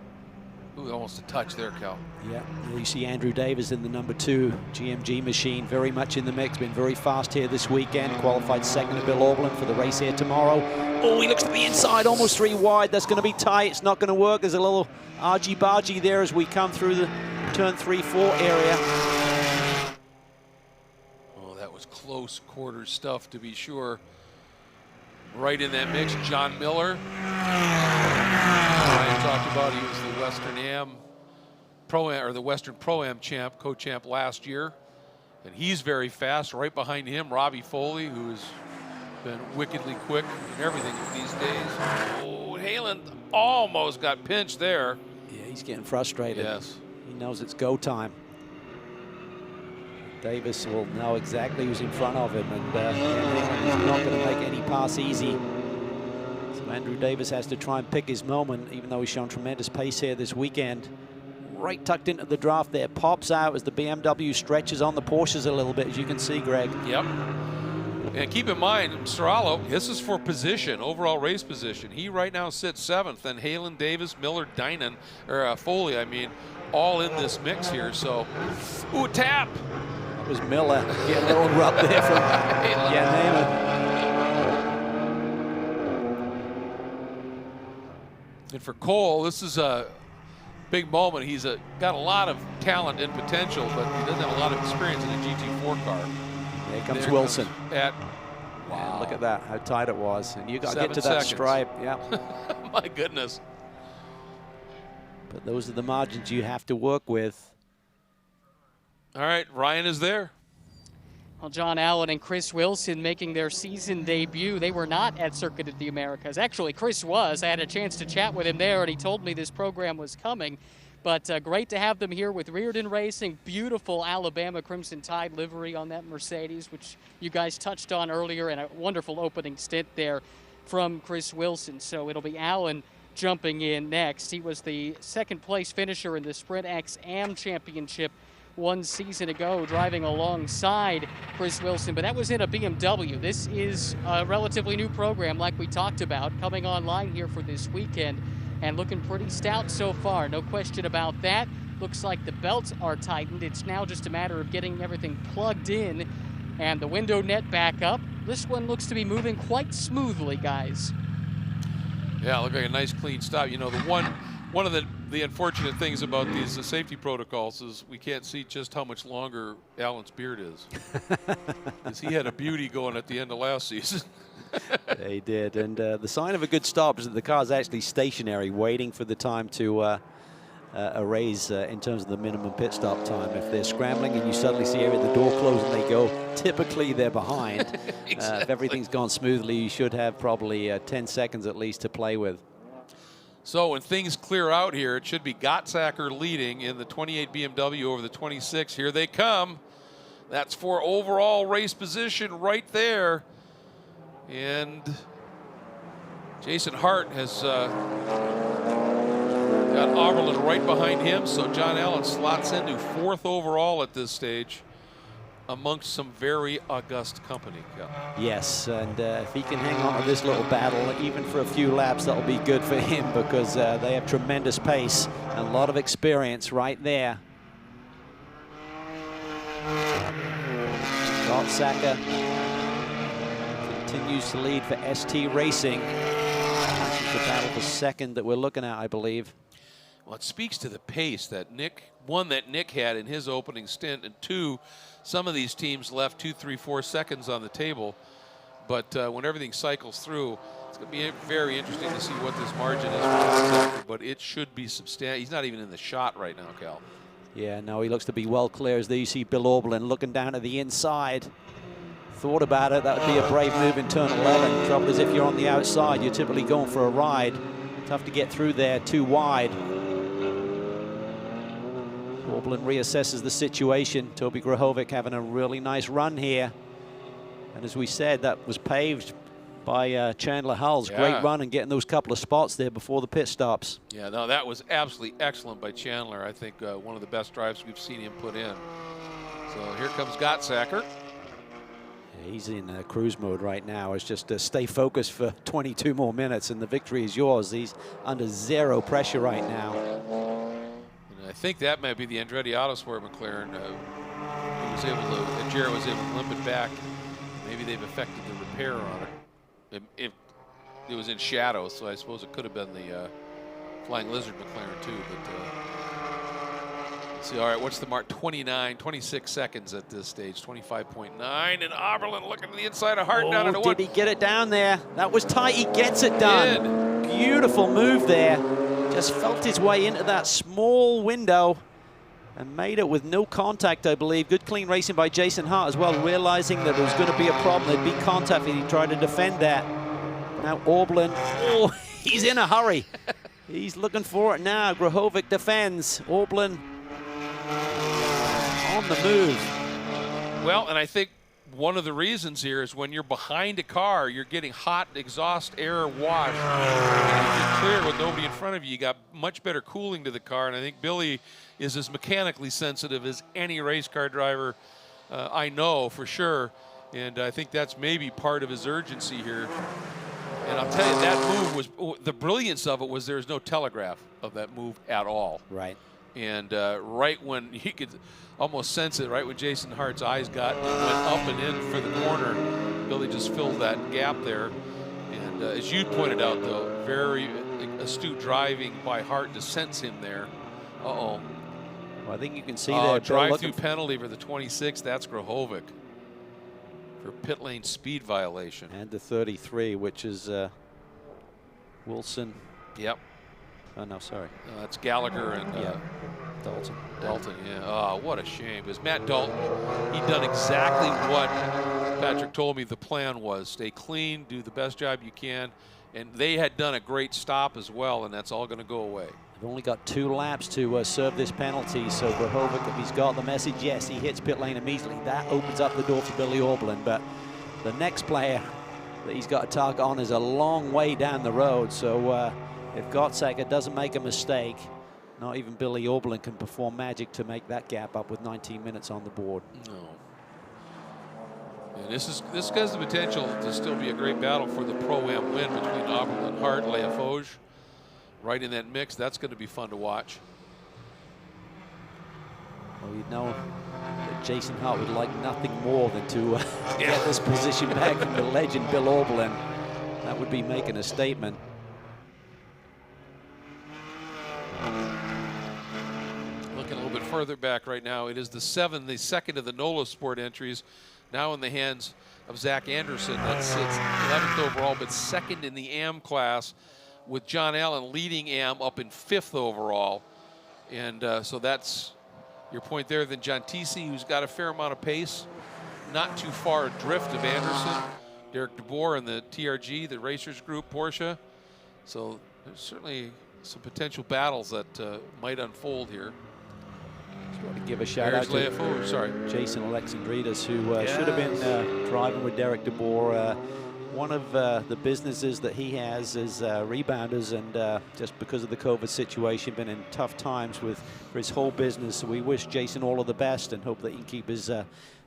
Ooh, almost a touch there, Cal. Yeah, you see Andrew Davis in the #2 GMG machine, very much in the mix, been very fast here this weekend, qualified second to Bill Auberlen for the race here tomorrow. Oh, he looks to the inside, almost 3 wide. That's going to be tight. It's not going to work. There's a little argy-bargy there as we come through the turn 3-4 area. Oh, that was close quarter stuff to be sure. Right in that mix, John Miller. Ryan talked about he was the Western Am Pro-Am, or the Western Pro-Am champ, co-champ last year. And he's very fast. Right behind him, Robbie Foley, who has been wickedly quick in everything these days. Oh, Halen almost got pinched there. Yeah, he's getting frustrated. Yes. He knows it's go time. Davis will know exactly who's in front of him, and he's not going to make any pass easy. So Andrew Davis has to try and pick his moment, even though he's shown tremendous pace here this weekend. Right tucked into the draft there, pops out as the BMW stretches on the Porsches a little bit, as you can see, Greg. Yep. And keep in mind, Serralo, this is for position, overall race position. He right now sits 7th, and Halen, Davis, Miller, Dynan, or Foley, I mean, all in this mix here. So, ooh, tap. That was Miller getting a little rub there from Halen. And for Cole, this is a big moment. He's got a lot of talent and potential, but he doesn't have a lot of experience in a GT4 car. There comes Wilson. Wow. Look at that, how tight it was. And you got to get to that 7 seconds. stripe. Yeah. My goodness. But those are the margins you have to work with. All right, Ryan is there. Well, John Allen and Chris Wilson making their season debut. They were not at Circuit of the Americas. Actually, Chris was. I had a chance to chat with him there, and he told me this program was coming. But great to have them here with Reardon Racing. Beautiful Alabama Crimson Tide livery on that Mercedes, which you guys touched on earlier, and a wonderful opening stint there from Chris Wilson. So it'll be Allen jumping in next. He was the second-place finisher in the Sprintx Am Championship 1 season ago, driving alongside Chris Wilson, but that was in a BMW. This is a relatively new program, like we talked about, coming online here for this weekend, and looking pretty stout so far. No question about that. Looks like the belts are tightened. It's now just a matter of getting everything plugged in and the window net back up. This one looks to be moving quite smoothly, guys. Yeah, look like a nice clean stop. You know, one of the unfortunate things about these safety protocols is we can't see just how much longer Allen's beard is. Because he had a beauty going at the end of last season. They did, and the sign of a good stop is that the car's actually stationary, waiting for the time to raise in terms of the minimum pit stop time. If they're scrambling and you suddenly see the door close and they go, typically they're behind. Exactly. If everything's gone smoothly, you should have probably 10 seconds at least to play with. So when things clear out here, it should be Gottsacker leading in the 28 BMW over the 26. Here they come. That's for overall race position right there. And Jason Hart has got Auberlen right behind him. So John Allen slots into 4th overall at this stage, amongst some very august company. Yes, and if he can hang on to this little battle, even for a few laps, that'll be good for him, because they have tremendous pace and a lot of experience right there. Gottsacker continues to lead for ST Racing. This is the battle for second that we're looking at, I believe. Well, it speaks to the pace that Nick had in his opening stint, and 2, some of these teams left 2, 3, 4 seconds on the table. But when everything cycles through, it's going to be very interesting to see what this margin is for Gottsacker, but it should be substantial. He's not even in the shot right now, Cal. Yeah, no, he looks to be well clear. As there you see Bill Auberlen looking down to the inside. Thought about it, that would be a brave move in turn 11. Trouble is, if you're on the outside, you're typically going for a ride. Tough to get through there, too wide. Auberlen reassesses the situation. Toby Grahovic having a really nice run here. And as we said, that was paved by Chandler Hulls. Yeah. Great run and getting those couple of spots there before the pit stops. Yeah, no, that was absolutely excellent by Chandler. I think one of the best drives we've seen him put in. So here comes Gottsacker. He's in cruise mode right now. It's just stay focused for 22 more minutes and the victory is yours. He's under zero pressure right now. And I think that might be the Andretti Autosport McLaren. Jarrett was able to limp it back. Maybe they've affected the repair on it. It was in shadow, so I suppose it could have been the Flying Lizard McLaren too. But see, all right, what's the mark? 26 seconds at this stage, 25.9. And Oberlin looking to the inside of Hart down into one. Did he get it down there? That was tight. He gets it done. Beautiful move there. Just felt his way into that small window and made it with no contact, I believe. Good clean racing by Jason Hart as well, realizing that there was going to be a problem. There'd be contact and he tried to defend that. Now Oberlin, oh, he's in a hurry. He's looking for it now. Grahovic defends. Oberlin on the move. Well, and I think one of the reasons here is when you're behind a car, you're getting hot exhaust air wash. And you're clear with nobody in front of you. You got much better cooling to the car, and I think Billy is as mechanically sensitive as any race car driver I know for sure. And I think that's maybe part of his urgency here. And I'll tell you, that move was, the brilliance of it was there was no telegraph of that move at all. Right. And right when he could almost sense it, right when Jason Hart's eyes got and went up and in for the corner, Billy just filled that gap there. And as you pointed out, though, very astute driving by Hart to sense him there. Uh-oh. Well, I think you can see there. Drive-through penalty for the 26. That's Grahovic for pit lane speed violation. And the 33, which is Wilson. Yep. Oh, no, sorry. That's Gallagher and Dalton. Dalton, yeah. Oh, what a shame. Because Matt Dalton, he'd done exactly what Patrick told me the plan was. Stay clean, do the best job you can. And they had done a great stop as well, and that's all going to go away. They've only got 2 laps to serve this penalty, so Grahovic, if he's got the message, yes, he hits pit lane immediately. That opens up the door for Billy Oberlin, but the next player that he's got a target on is a long way down the road, so if Gottsacker doesn't make a mistake, not even Billy Oberlin can perform magic to make that gap up with 19 minutes on the board. No. And this has the potential to still be a great battle for the Pro-Am win between Oberlin, Hart, Leafoge. Right in that mix, that's going to be fun to watch. Well, you know that Jason Hart would like nothing more than to get this position back from the legend Bill Oberlin. That would be making a statement. Looking a little bit further back right now, it is the second of the NOLA Sport entries, now in the hands of Zach Anderson. That sits 11th overall, but second in the AM class, with John Allen leading AM up in 5th overall. And so that's your point there. Then John Tisi, who's got a fair amount of pace, not too far adrift of Anderson. Derek DeBoer and the TRG, the Racers Group, Porsche. So there's certainly some potential battles that might unfold here. Just want to give a shout out to Jason Alexandridis, who should have been driving with Derek DeBoer. One of the businesses that he has is rebounders, and just because of the COVID situation, been in tough times for his whole business. So we wish Jason all of the best and hope that he can keep his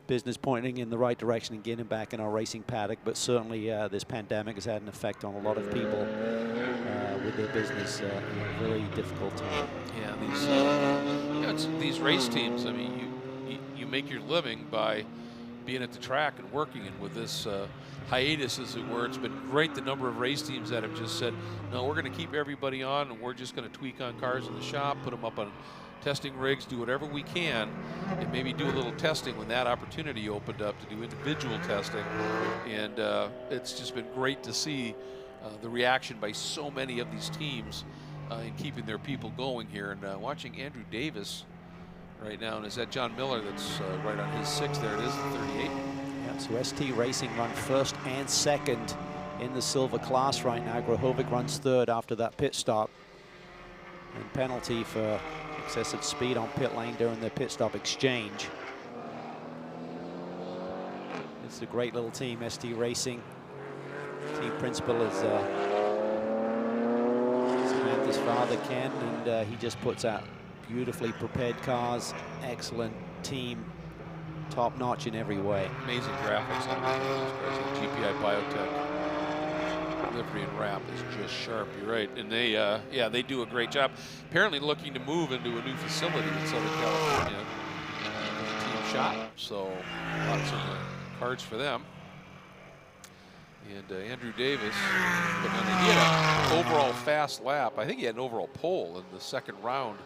business pointing in the right direction and getting back in our racing paddock. But certainly this pandemic has had an effect on a lot of people with their business in a very difficult time. Yeah, these race teams, I mean, you make your living by being at the track and working, and with this hiatus, as it were, it's been great, the number of race teams that have just said, no, we're going to keep everybody on, and we're just going to tweak on cars in the shop, put them up on testing rigs, do whatever we can, and maybe do a little testing when that opportunity opened up to do individual testing. And it's just been great to see the reaction by so many of these teams in keeping their people going here. And watching Andrew Davis right now, and is that John Miller that's right on his 6th? There it is, the 38. Yeah, so ST Racing run 1st and 2nd in the silver class right now. Grahovic runs 3rd after that pit stop. And penalty for excessive speed on pit lane during the pit stop exchange. It's a great little team, ST Racing. Team principal is Samantha's father, Ken, and he just puts out beautifully prepared cars. Excellent team top notch in every way. Amazing graphics on the GPI Biotech livery and wrap is just sharp. You're right, and they yeah, they do a great job. Apparently looking to move into a new facility in Southern California, team shop. So lots of cards for them. And Andrew Davis, he had an overall fast lap. I think he had an overall pole in the second round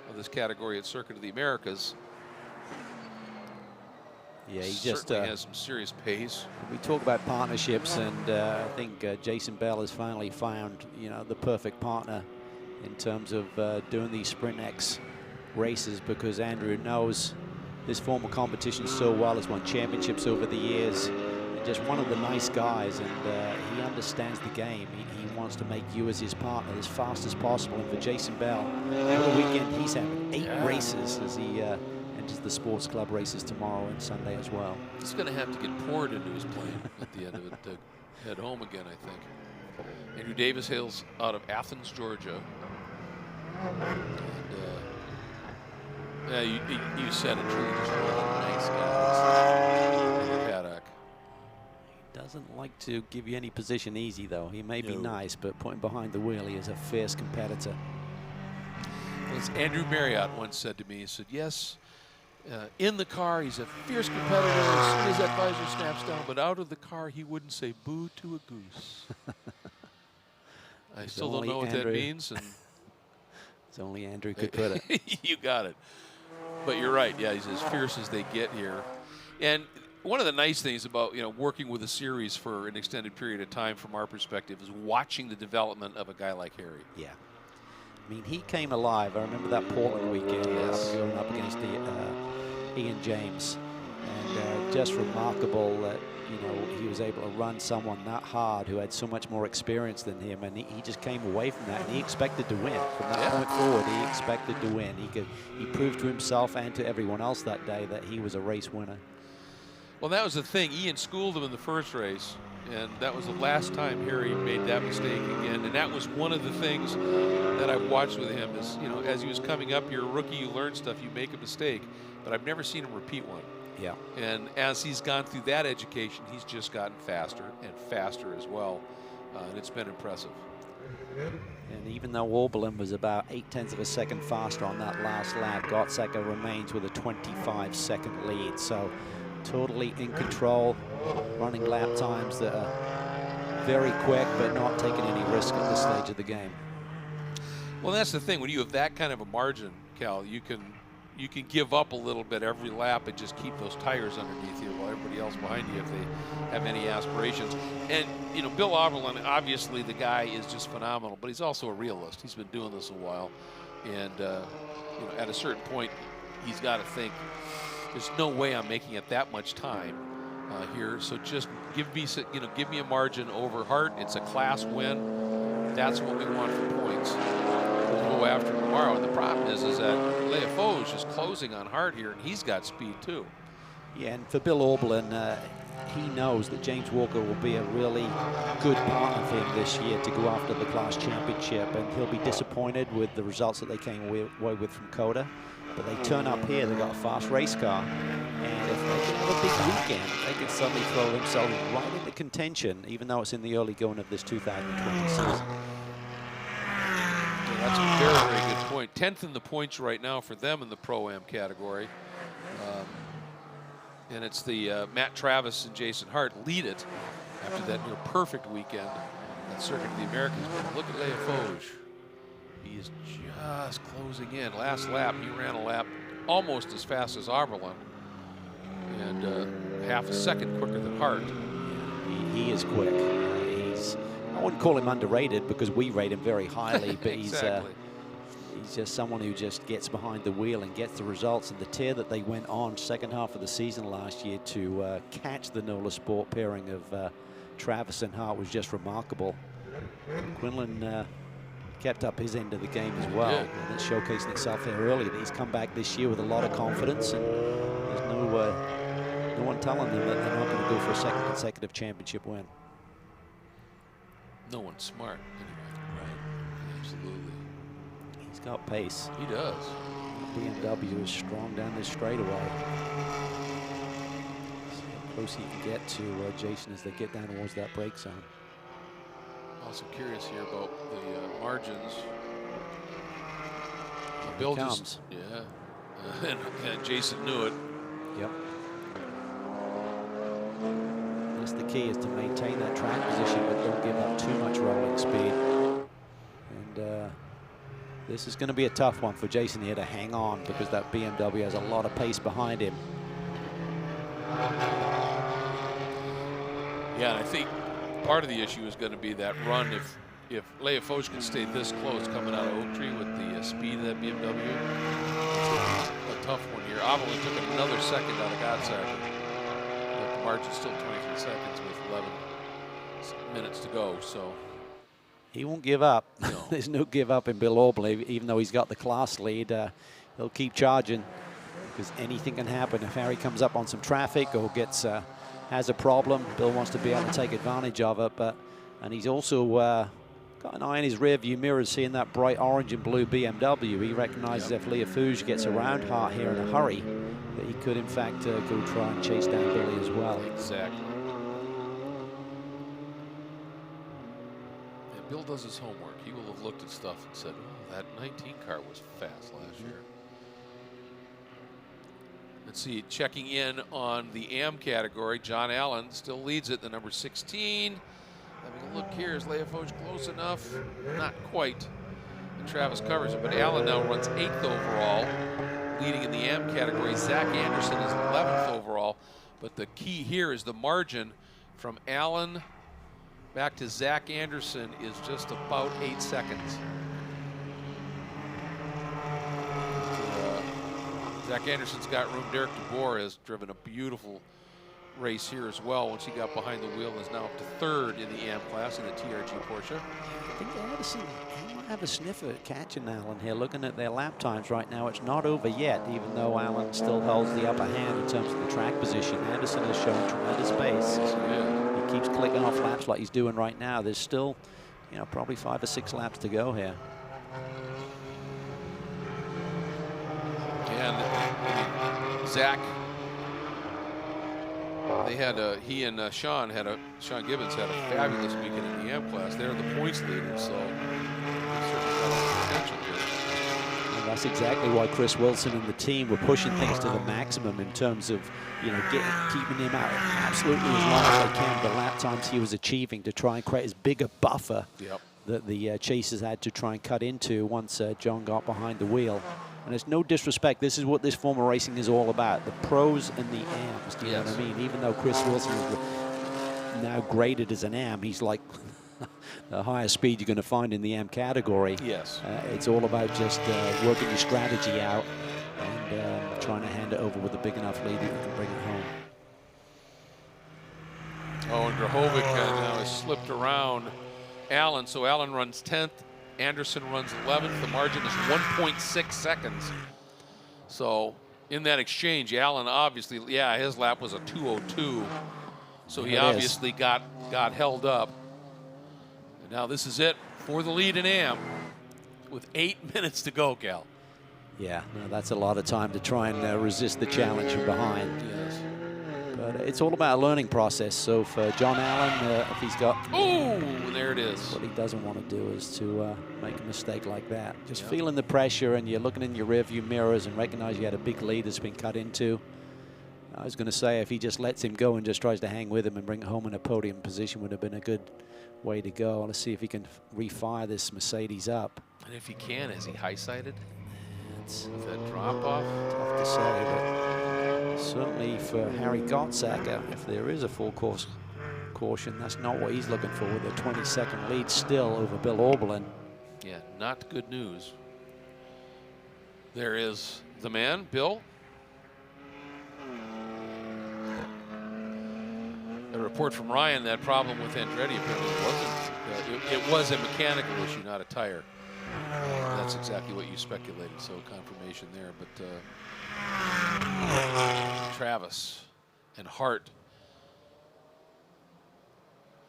of this category at Circuit of the Americas. Yeah, he certainly has some serious pace. We talk about partnerships, and I think Jason Bell has finally found, you know, the perfect partner in terms of doing these Sprintx races, because Andrew knows this form of competition so well. Has won championships over the years. Just one of the nice guys, and he understands the game. He wants to make you as his partner as fast as possible. And for Jason Bell, over the weekend he's having 8 races as he enters the sports club races tomorrow and Sunday as well. He's going to have to get poured into his plane at the end of it to head home again, I think. Andrew Davis hails out of Athens, Georgia. And yeah, you said it, truly just one of the nice guys in the paddock. Doesn't like to give you any position easy, though. He may be nice, but putting behind the wheel, he is a fierce competitor. Well, as Andrew Marriott once said to me, he said, yes, in the car, he's a fierce competitor as soon as that visor snaps down, but out of the car, he wouldn't say boo to a goose. I still don't know what that means. And it's only Andrew could put it. You got it. But you're right. Yeah, he's as fierce as they get here. And one of the nice things about, you know, working with a series for an extended period of time from our perspective is watching the development of a guy like Harry. Yeah. I mean, he came alive. I remember that Portland weekend going up against Ian James. And just remarkable that, you know, he was able to run someone that hard who had so much more experience than him. And he just came away from that, and he expected to win. From that point forward, he expected to win. He proved to himself and to everyone else that day that he was a race winner. Well, that was the thing. Ian schooled him in the first race, and that was the last time Harry made that mistake again. And that was one of the things that I've watched with him is, you know, as he was coming up, you're a rookie, you learn stuff, you make a mistake, but I've never seen him repeat one. Yeah. And as he's gone through that education, he's just gotten faster and faster as well, and it's been impressive. And even though Oberlin was about 0.8 of a second faster on that last lap, Gottsacker remains with a 25-second lead. So totally in control, running lap times that are very quick, but not taking any risk at this stage of the game. Well, that's the thing. When you have that kind of a margin, Cal, you can give up a little bit every lap and just keep those tires underneath you while everybody else behind you, if they have any aspirations. And, you know, Bill Oberlin, obviously the guy is just phenomenal, but he's also a realist. He's been doing this a while. And, you know, at a certain point, he's got to think, there's no way I'm making it that much time here. So just give me a margin over Hart. It's a class win. That's what we want for points. We'll go after him tomorrow. And the problem is that Leafoe is just closing on Hart here, and he's got speed too. Yeah, and for Bill Oberlin, he knows that James Walker will be a really good partner for him this year to go after the class championship, and he'll be disappointed with the results that they came away with from Coda. But they turn up here, they've got a fast race car, and if they can have a big weekend, they can suddenly throw themselves right into contention, even though it's in the early going of this 2020 season. That's a very, very good point. 10th in the points right now for them in the Pro-Am category. And it's the Matt Travis and Jason Hart lead it after that near perfect weekend at Circuit of the Americas. But look at Leafoe. He is just closing in. Last lap, he ran a lap almost as fast as Oberlin, and half a second quicker than Hart. He is quick. I wouldn't call him underrated because we rate him very highly, but Exactly. he's just someone who just gets behind the wheel and gets the results. And the tear that they went on second half of the season last year to catch the NOLA Sport pairing of Travis and Hart was just remarkable. Quinlan kept up his end of the game as well, and it's showcasing itself here early that he's come back this year with a lot of confidence, and there's no one telling them that they're not going to go for a second consecutive championship win. No one's smart, anyway. Right. Absolutely. He's got pace. He does. BMW is strong down this straightaway. close he can get to Jason as they get down towards that brake zone. Also curious here about the margins. Here Bill he just, comes. yeah, and Jason knew it. Yep. That's the key, is to maintain that track position, but don't give up too much rolling speed. And this is going to be a tough one for Jason here to hang on, because that BMW has a lot of pace behind him. Yeah, and I think part of the issue is going to be that run. If Leia Foch can stay this close coming out of Oak Tree with the speed of that BMW, it's a tough one here. Avalon took another second out of Godsacker, but the margin's still 23 seconds with 11 minutes to go. So He won't give up. No. There's no give up in Bill Aubley, even though he's got the class lead. He'll keep charging, because anything can happen. If Harry comes up on some traffic or has a problem, Bill wants to be able to take advantage of it. And he's also got an eye in his rear view mirror, seeing that bright orange and blue BMW. He recognizes if Leia Foch gets around Hart here in a hurry, that he could in fact go try and chase down Billy as well. exactly. Yeah, Bill does his homework. He will have looked at stuff and said, "Oh, that 19 car was fast last year." Let's see, checking in on the AM category, John Allen still leads it, the number 16. Having a look here, is Leia Foch close enough? Not quite. And Travis covers it, but Allen now runs 8th overall, leading in the AM category. Zach Anderson is 11th overall, but the key here is the margin from Allen back to Zach Anderson is just about 8 seconds. Zach Anderson's got room. Derek DeBoer has driven a beautiful race here as well. Once he got behind the wheel, is now up to 3rd in the AM class in the TRG Porsche. I think Anderson might have a sniffer at catching Allen here. Looking at their lap times right now, it's not over yet, even though Allen still holds the upper hand in terms of the track position. Anderson has shown tremendous pace. Yeah. He keeps clicking off laps like he's doing right now. There's still, probably 5 or 6 laps to go here. And Zach, they had he and Sean Gibbons had a fabulous weekend in the AM class. They're the points leaders, so they certainly got potential here. And that's exactly why Chris Wilson and the team were pushing things to the maximum in terms of, keeping him out absolutely as long as they can. The lap times he was achieving to try and create as big a buffer that the chasers had to try and cut into once John got behind the wheel. And it's no disrespect, this is what this form of racing is all about, the pros and the AMs, do you know what I mean? Even though Chris Wilson is now graded as an AM, he's like the highest speed you're going to find in the AM category. Yes. It's all about just working your strategy out and trying to hand it over with a big enough lead that you can bring it home. Oh, and Grahovic now has slipped around Allen, so Allen runs 10th. Anderson runs 11th. The margin is 1.6 seconds. So in that exchange, Allen obviously, his lap was a 2:02. So he obviously got held up. And now this is it for the lead in AM with 8 minutes to go, Cal. Yeah, no, that's a lot of time to try and resist the challenge from behind. Yes. But it's all about a learning process. So for John Allen, if he's got... Oh, there it is. What he doesn't want to do is to make a mistake like that. Just feeling the pressure, and you're looking in your rearview mirrors and recognize you had a big lead that's been cut into. I was going to say, if he just lets him go and just tries to hang with him and bring it home in a podium position, would have been a good way to go. Let's see if he can refire this Mercedes up. And if he can, is he high-sided? It's With that drop-off? tough to say, but certainly for Harry Gottsacker, if there is a full course caution, that's not what he's looking for, with a 20-second lead still over Bill Auberlin. Yeah, not good news. There is the man, Bill. A report from Ryan, that problem with Andretti apparently wasn't, it was a mechanical issue, not a tire. That's exactly what you speculated, so confirmation there. But Travis and Hart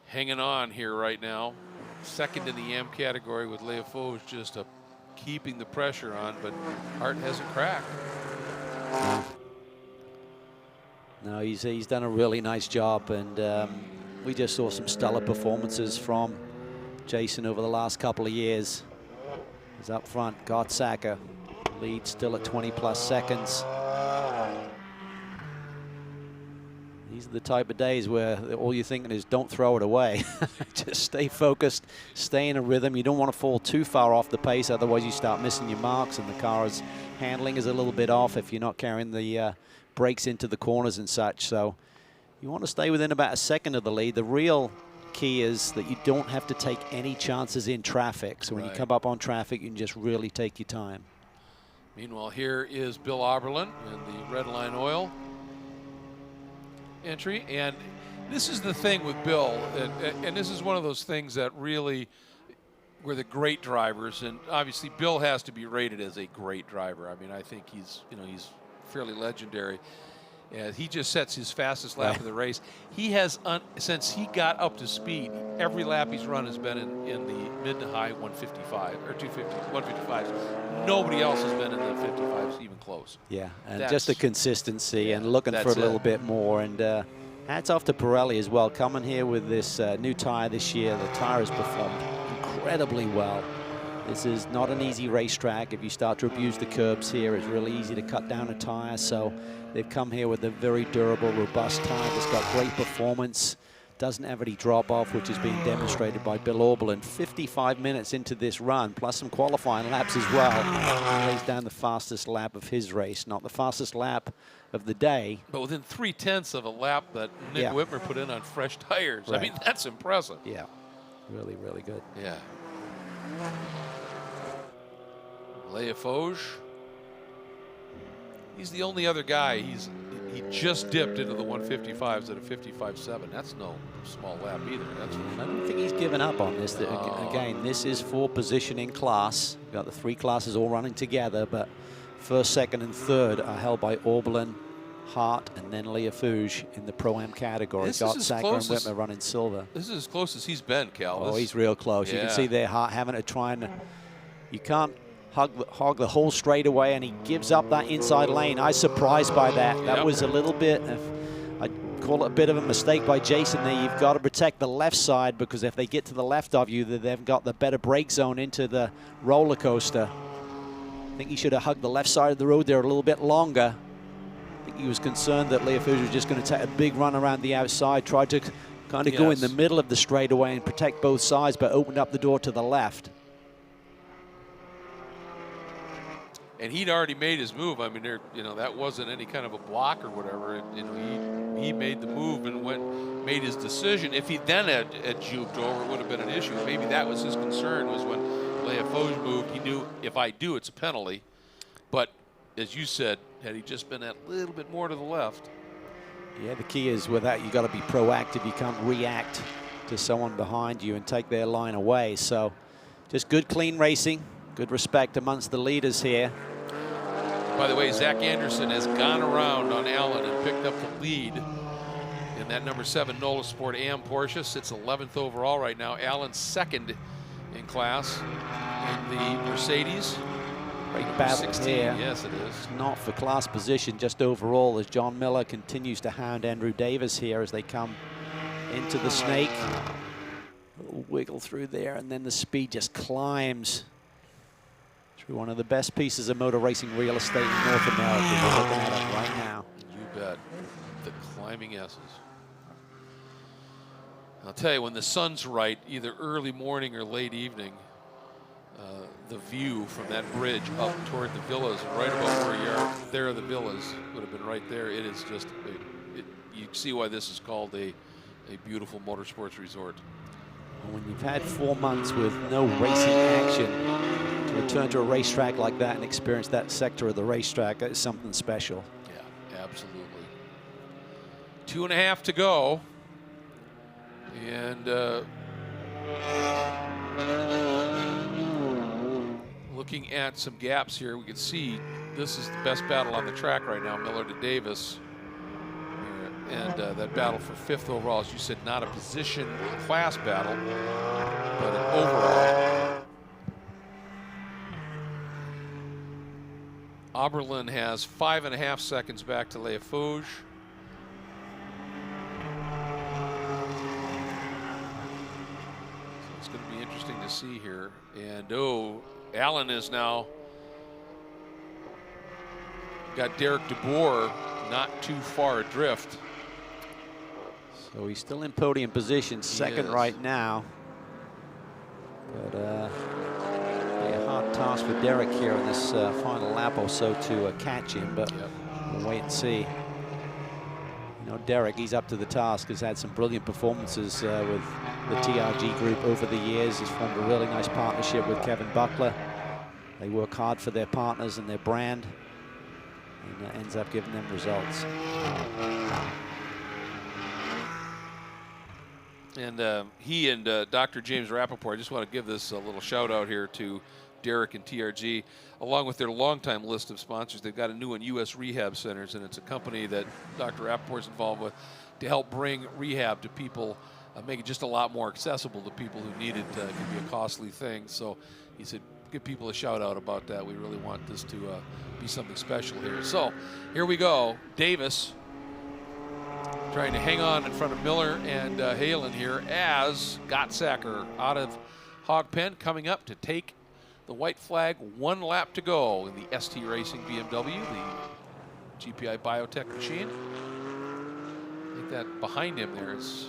hanging on here right now. Second in the AM category with Leia Foch just keeping the pressure on, but Hart hasn't cracked. No, he's done a really nice job, and we just saw some stellar performances from Jason over the last couple of years. He's up front. Gottsacker lead still at 20+ seconds. These are the type of days where all you're thinking is don't throw it away. Just stay focused, stay in a rhythm. You don't want to fall too far off the pace, otherwise you start missing your marks, and the car's handling is a little bit off if you're not carrying the brakes into the corners and such. So you want to stay within about a second of the lead. The real key is that you don't have to take any chances in traffic. So when you come up on traffic, you can just really take your time. Meanwhile, here is Bill Oberlin in the Red Line Oil entry. And this is the thing with Bill, and this is one of those things that really were the great drivers, and obviously Bill has to be rated as a great driver. I mean, I think he's fairly legendary. He just sets his fastest lap of the race. He has, since he got up to speed, every lap he's run has been in the mid to high 155 or 155s. Nobody else has been in the 55s even close. Yeah, and just the consistency and looking for a little bit more. And hats off to Pirelli as well, coming here with this new tire this year. The tire has performed incredibly well. This is not an easy racetrack. If you start to abuse the curbs here, it's really easy to cut down a tire. So they've come here with a very durable, robust tire that's got great performance. Doesn't have any drop off, which is being demonstrated by Bill Oberlin. 55 minutes into this run, plus some qualifying laps as well. He lays down the fastest lap of his race, not the fastest lap of the day. But within 3/10 of a lap that Nick Whitmer put in on fresh tires. I mean, that's impressive. Yeah, really, really good. Yeah. Leafoge. He's the only other guy. He just dipped into the 155s at a 55.7. That's no small lap either. I don't think he's given up on this. Again, this is for positioning class. We've got the three classes all running together, but first, second, and third are held by Oberlin, Hart, and then Leafoge in the Pro-Am category. Gottsacker and Whitmer running silver. This is as close as he's been, Cal. Oh, he's real close. You can see there Hart having to try and, you can't hog the whole straightaway, and he gives up that inside lane. I was surprised by that. That was a little bit, I'd call it a bit of a mistake by Jason there. You've got to protect the left side, because if they get to the left of you, they've got the better brake zone into the roller coaster. I think he should have hugged the left side of the road there a little bit longer. I think he was concerned that Leafoge was just going to take a big run around the outside, tried to kind of go in the middle of the straightaway and protect both sides, but opened up the door to the left. And he'd already made his move. I mean, that wasn't any kind of a block or whatever. He made the move and made his decision. If he then had juked over, it would have been an issue. Maybe that was his concern, was when Leafoge moved, he knew if I do, it's a penalty. But as you said, had he just been a little bit more to the left. Yeah, the key is with that, you got to be proactive. You can't react to someone behind you and take their line away. So just good, clean racing. Good respect amongst the leaders here. By the way, Zach Anderson has gone around on Allen and picked up the lead in that number 7 NOLA Sport AM Porsche. Sits 11th overall right now. Allen second in class in the Mercedes. Great battle 16. here. Yes, it is. Not for class position, just overall, as John Miller continues to hound Andrew Davis here as they come into the snake. A little wiggle through there, and then the speed just climbs. One of the best pieces of motor racing real estate in North America. We're looking at it right now. You bet. The climbing S's. I'll tell you, when the sun's right, either early morning or late evening, the view from that bridge up toward the villas, right about where you are, there are the villas, would have been right there. It is just, you see why this is called a beautiful motorsports resort. When you've had 4 months with no racing action, to return to a racetrack like that and experience that sector of the racetrack, that is something special. Yeah, absolutely. 2.5 to go. And looking at some gaps here, we can see this is the best battle on the track right now, Miller to Davis. And that battle for 5th overall, as you said, not a position class battle, but an overall. Oberlin has 5.5 seconds back to Leafoge. interesting to see here. And oh, Allen is now got Derek DeBoer not too far adrift. So he's still in podium position, second right now. But a hard task for Derek here in this final lap or so to catch him, but we'll wait and see. You know, Derek, he's up to the task, has had some brilliant performances with the TRG group over the years. He's formed a really nice partnership with Kevin Buckler. They work hard for their partners and their brand, and that ends up giving them results. And he and Dr. James Rappaport, I just want to give this a little shout out here to Derek and TRG, along with their longtime list of sponsors. They've got a new one, US Rehab Centers, and it's a company that Dr. Rappaport's involved with to help bring rehab to people, make it just a lot more accessible to people who need it. It can be a costly thing. So he said, give people a shout out about that. We really want this to be something special here. So here we go. Davis trying to hang on in front of Miller and Halen here as Gottsacker out of Hog Pen coming up to take the white flag. 1 lap to go in the ST Racing BMW, the GPI Biotech machine. I think that behind him there is,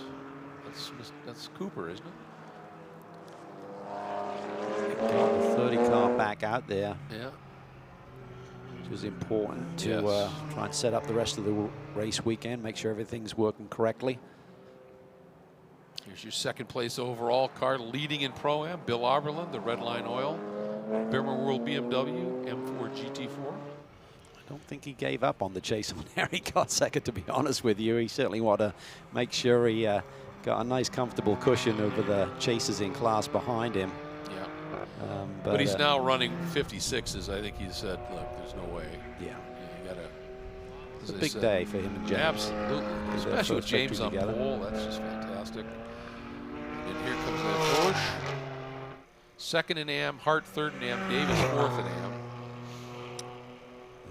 that's Cooper, isn't it? Got the 30 car back out there. Yeah. Which was important to try and set up the rest of the race weekend, make sure everything's working correctly. Here's your second place overall car leading in Pro-Am. Bill Oberlin, the Redline Oil, Bimmer World BMW, M4 GT4. I don't think he gave up on the chase on Harry Gottsacker, to be honest with you. He certainly wanted to make sure he got a nice comfortable cushion over the chasers in class behind him. But he's now running 56s. I think he said, look, there's no way. Yeah. You gotta. It's a big day for him and James. Absolutely. Especially with James on pole. That's just fantastic. And here comes that push. Second in AM, Hart third in AM, Davis fourth in AM.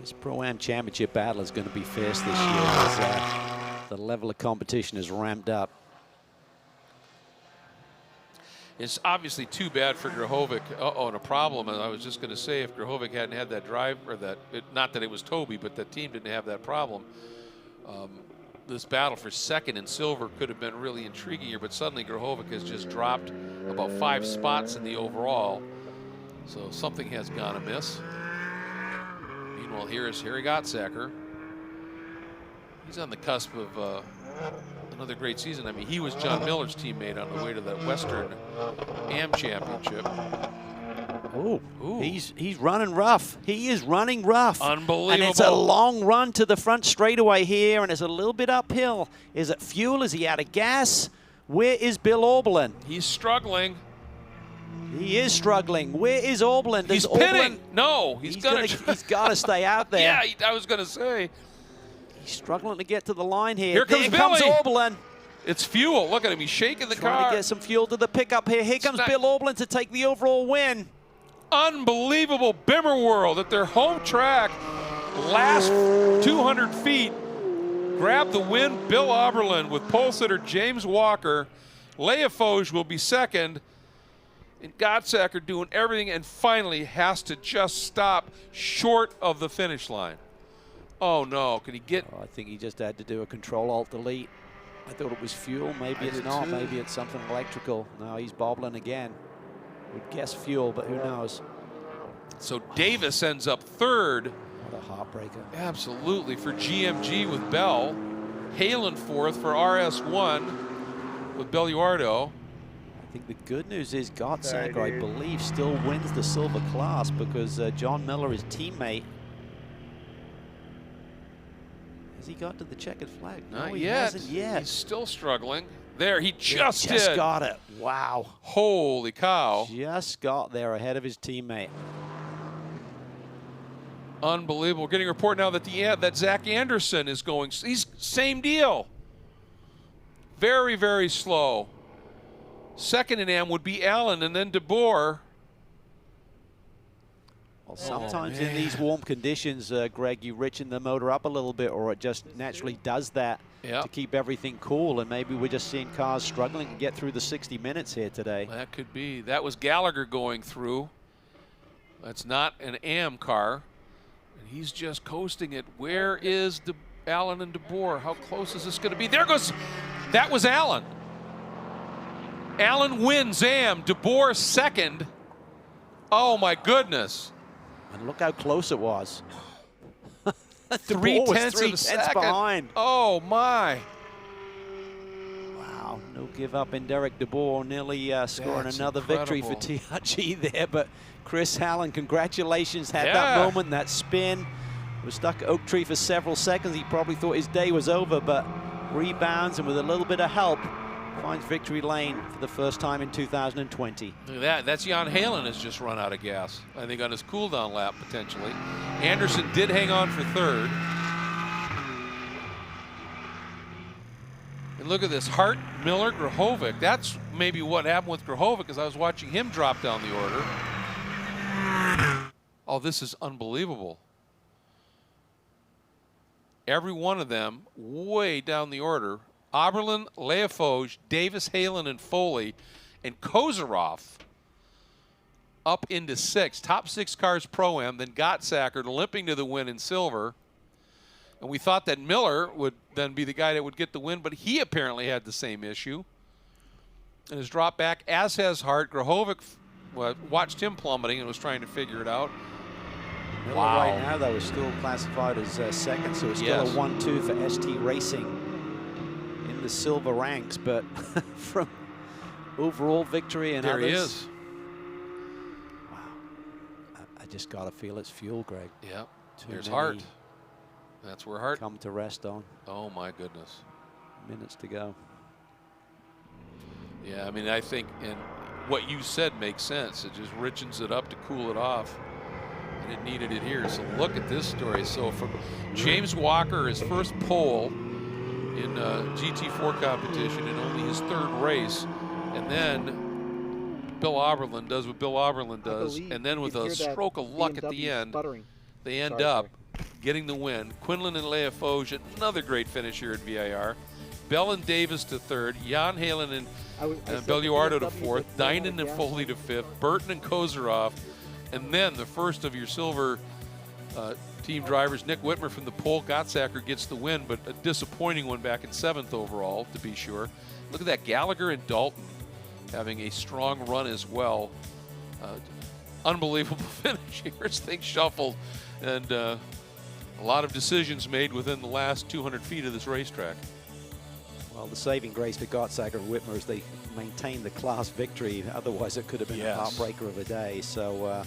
This Pro-Am Championship battle is going to be fierce this year as the level of competition is ramped up. It's obviously too bad for Grahovic. And a problem. And I was just going to say, if Grahovic hadn't had that drive, or not that it was Toby, but that team didn't have that problem, this battle for second and silver could have been really intriguing here. But suddenly Grahovic has just dropped about 5 spots in the overall. So something has gone amiss. Meanwhile, here is Harry Gottsacker. He's on the cusp of another great season. I mean, he was John Miller's teammate on the way to that Western AM Championship. Ooh. He's running rough. He is running rough. Unbelievable. And it's a long run to the front straightaway here, and it's a little bit uphill. Is it fuel? Is he out of gas? Where is Bill Oberlin? He's struggling. He is struggling. Where is Oberlin? He's pitting. No, he's got to stay out there. Yeah, I was going to say. He's struggling to get to the line here. Here comes Billy. Oberlin. It's fuel. Look at him. He's shaking the car. Trying to get some fuel to the pickup here. Here comes Bill Oberlin to take the overall win. Unbelievable. Bimmer World at their home track. Last 200 feet. Grab the win. Bill Oberlin with pole sitter James Walker. Leia Foge will be second. And Gottsacker doing everything and finally has to just stop short of the finish line. Oh no, can he get? Oh, I think he just had to do a Control-Alt-Delete. I thought it was fuel, maybe it's not, maybe it's something electrical. No, he's bobbling again. Would guess fuel, but who knows? So Davis ends up third. What a heartbreaker. Absolutely, for GMG with Bell. Halen fourth for RS1 with Belluardo. I think the good news is Gottsacker, I believe, still wins the silver class because John Miller, his teammate, has he got to the checkered flag? Not no, he yet. hasn't yet. He's still struggling. There, he just got it. Wow. Holy cow. Just got there ahead of his teammate. Unbelievable. We're getting a report now that that Zach Anderson is going. He's same deal. Very, very slow. Second in AM would be Allen and then DeBoer. Well, sometimes in these warm conditions, Greg, you richen the motor up a little bit, or it just naturally does that. to keep everything cool, and maybe we're just seeing cars struggling to get through the 60 minutes here today. That could be. That was Gallagher going through. That's not an AM car. And he's just coasting it. Where is Allen and DeBoer? How close is this going to be? There goes. That was Allen. Allen wins AM. DeBoer second. Oh, my goodness. And look how close it was. 3/10 of a second behind. Oh, my. Wow, no give up in Derek DeBoer, nearly scoring That's another victory for incredible. TRG there. But Chris Allen, congratulations, had that moment, that spin. Was stuck at Oak Tree for several seconds. He probably thought his day was over, but rebounds and with a little bit of help, finds victory lane for the first time in 2020. Look at that. That's Jan Halen has just run out of gas, I think, on his cool-down lap, potentially. Anderson did hang on for third. And look at this. Hart, Miller, Grahovic. That's maybe what happened with Grahovic, because I was watching him drop down the order. Oh, this is unbelievable. Every one of them way down the order. Oberlin, Leofoge, Davis, Halen, and Foley, and Kozaroff up into 6. Top 6 cars Pro-Am, then Gottsacker limping to the win in silver. And we thought that Miller would then be the guy that would get the win, but he apparently had the same issue and has dropped back, as has Hart. Grahovic watched him plummeting and was trying to figure it out. Miller right now, though, is still classified as second, so it's still a 1-2 for ST Racing in the silver ranks, but from overall victory and there others. He is. Wow. I just got to feel it's fuel, Greg. Yep. Here's many Hart. That's where Hart come to rest on. Oh, my goodness. Minutes to go. Yeah, I mean, I think, and what you said makes sense. It just richens it up to cool it off. And it needed it here. So look at this story. So from James Walker, his first pole in GT4 competition in only his third race. And then Bill Oberlin does what Bill Oberlin does. And then with a stroke of luck at the end, they end up getting the win. Quinlan and Leofoge, another great finish here at VIR. Bell and Davis to third. Jan Halen and Belluardo to fourth. Dinan and Foley to fifth. Burton and Kozaroff. And then the first of your silver team drivers, Nick Whitmer from the pole. Gottsacker gets the win, but a disappointing one back in 7th overall, to be sure. Look at that. Gallagher and Dalton having a strong run as well. Unbelievable finish here as things shuffled. And a lot of decisions made within the last 200 feet of this racetrack. Well, the saving grace for Gottsacker and Whitmer is they maintained the class victory. Otherwise, it could have been a heartbreaker of a day. So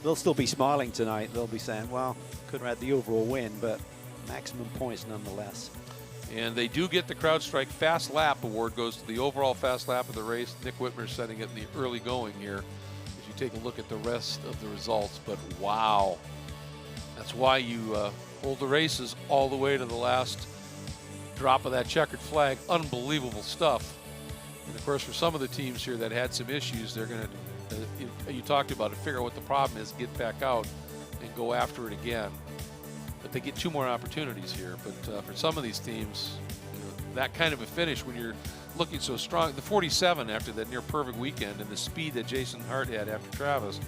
they'll still be smiling tonight. They'll be saying, well, could have had the overall win, but maximum points nonetheless. And they do get the CrowdStrike Fast Lap Award. Goes to the overall fast lap of the race. Nick Whitmer setting it in the early going here as you take a look at the rest of the results. But wow, that's why you hold the races all the way to the last drop of that checkered flag. Unbelievable stuff. And of course, for some of the teams here that had some issues, they're going to, you talked about it, figure out what the problem is, get back out and go after it again. But they get 2 more opportunities here. But for some of these teams, that kind of a finish when you're looking so strong, the 47 after that near perfect weekend and the speed that Jason Hart had after Travis,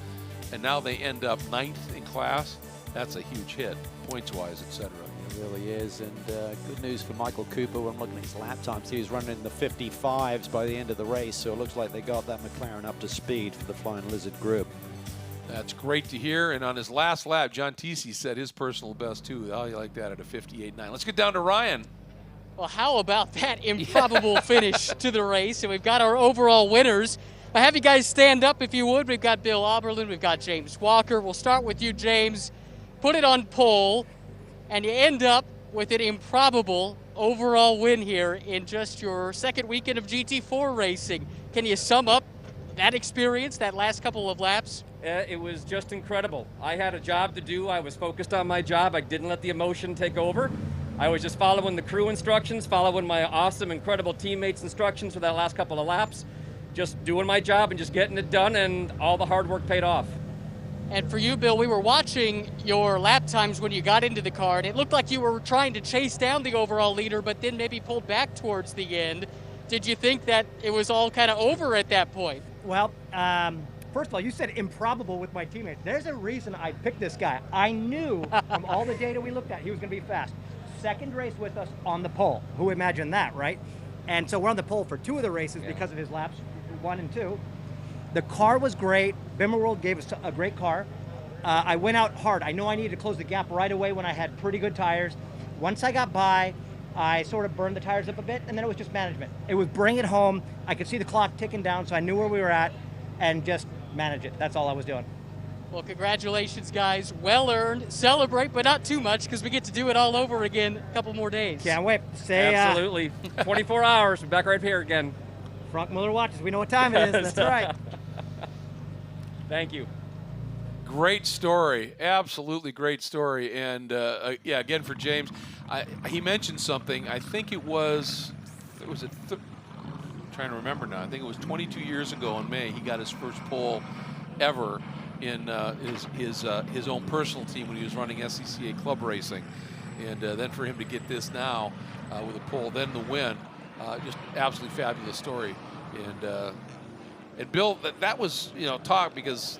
and now they end up 9th in class, that's a huge hit, points-wise, etc. It really is, and good news for Michael Cooper. When I'm looking at his lap times, he was running in the 55s by the end of the race, so it looks like they got that McLaren up to speed for the Flying Lizard group. That's great to hear, and on his last lap, John Teesey set his personal best too. How you like that at a 58.9? Let's get down to Ryan. Well, how about that improbable finish to the race? And we've got our overall winners. I'll have you guys stand up if you would. We've got Bill Oberlin, we've got James Walker. We'll start with you, James. Put it on pole, and you end up with an improbable overall win here in just your second weekend of GT4 racing. Can you sum up that experience, that last couple of laps? It was just incredible. I had a job to do. I was focused on my job. I didn't let the emotion take over. I was just following the crew instructions, following my awesome, incredible teammates' instructions for that last couple of laps. Just doing my job and just getting it done, and all the hard work paid off. And for you, Bill, we were watching your lap times when you got into the car, and it looked like you were trying to chase down the overall leader, but then maybe pulled back towards the end. Did you think that it was all kind of over at that point? Well, first of all, you said improbable with my teammates. There's a reason I picked this guy. I knew from all the data we looked at, he was going to be fast. Second race with us on the pole. Who imagined that, right? And so we're on the pole for 2 of the races because of his laps, 1 and 2. The car was great. Bimmer World gave us a great car. I went out hard. I know I needed to close the gap right away when I had pretty good tires. Once I got by, I sort of burned the tires up a bit, and then it was just management. It was bring it home. I could see the clock ticking down, so I knew where we were at, and just manage it. That's all I was doing. Well, congratulations, guys. Well earned. Celebrate, but not too much, because we get to do it all over again a couple more days. Can't wait. Say, Absolutely. 24 hours. We're back right here again. Frank Miller watches. We know what time it is. That's right. Thank you. Great story, absolutely great story, and yeah, again for James, he mentioned something. I think it was I'm trying to remember now. I think it was 22 years ago in May. He got his first pole ever in his own personal team when he was running SCCA club racing, and then for him to get this now with a pole, then the win, just absolutely fabulous story. And Bill, that was talk because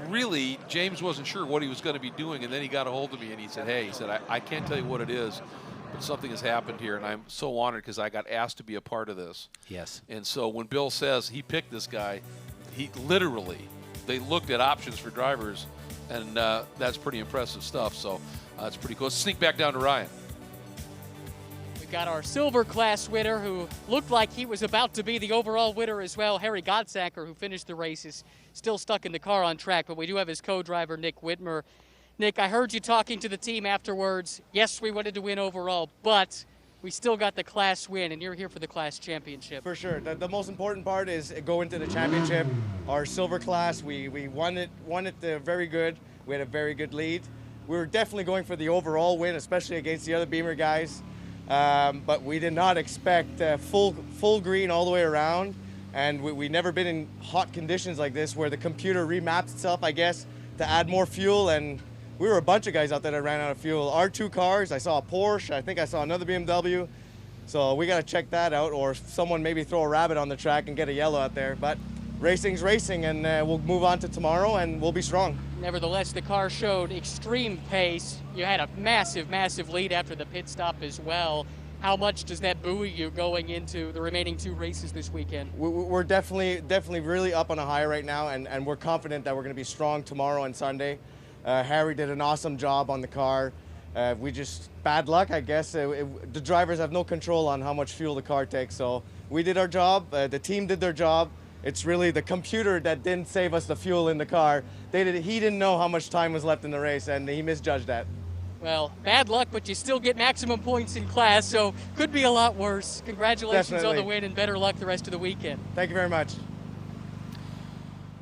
really, James wasn't sure what he was going to be doing, and then he got a hold of me and he said, hey, he said, I can't tell you what it is, but something has happened here, and I'm so honored because I got asked to be a part of this. Yes. And so when Bill says he picked this guy, he literally, they looked at options for drivers, and that's pretty impressive stuff. So it's pretty cool. Let's sneak back down to Ryan. We've got our silver class winner who looked like he was about to be the overall winner as well. Harry Godsacker, who finished the race, is still stuck in the car on track, but we do have his co-driver, Nick Whitmer. Nick, I heard you talking to the team afterwards. Yes, we wanted to win overall, but we still got the class win, and you're here for the class championship. For sure. The most important part is going to the championship. Our silver class, we won it very good. We had a very good lead. We were definitely going for the overall win, especially against the other Beamer guys. But we did not expect full green all the way around, and we never been in hot conditions like this where the computer remapped itself, I guess, to add more fuel, and we were a bunch of guys out there that ran out of fuel. Our 2 cars, I saw a Porsche, I think I saw another BMW, so we got to check that out, or someone maybe throw a rabbit on the track and get a yellow out there. But racing's racing, and we'll move on to tomorrow, and we'll be strong. Nevertheless, the car showed extreme pace. You had a massive, massive lead after the pit stop as well. How much does that buoy you going into the remaining 2 races this weekend? We're definitely really up on a high right now, and we're confident that we're going to be strong tomorrow and Sunday. Harry did an awesome job on the car. We just, bad luck, I guess. The drivers have no control on how much fuel the car takes, so we did our job. The team did their job. It's really the computer that didn't save us the fuel in the car. He didn't know how much time was left in the race, and he misjudged that. Well, bad luck, but you still get maximum points in class, so could be a lot worse. Congratulations Definitely. on the win, and better luck the rest of the weekend. Thank you very much.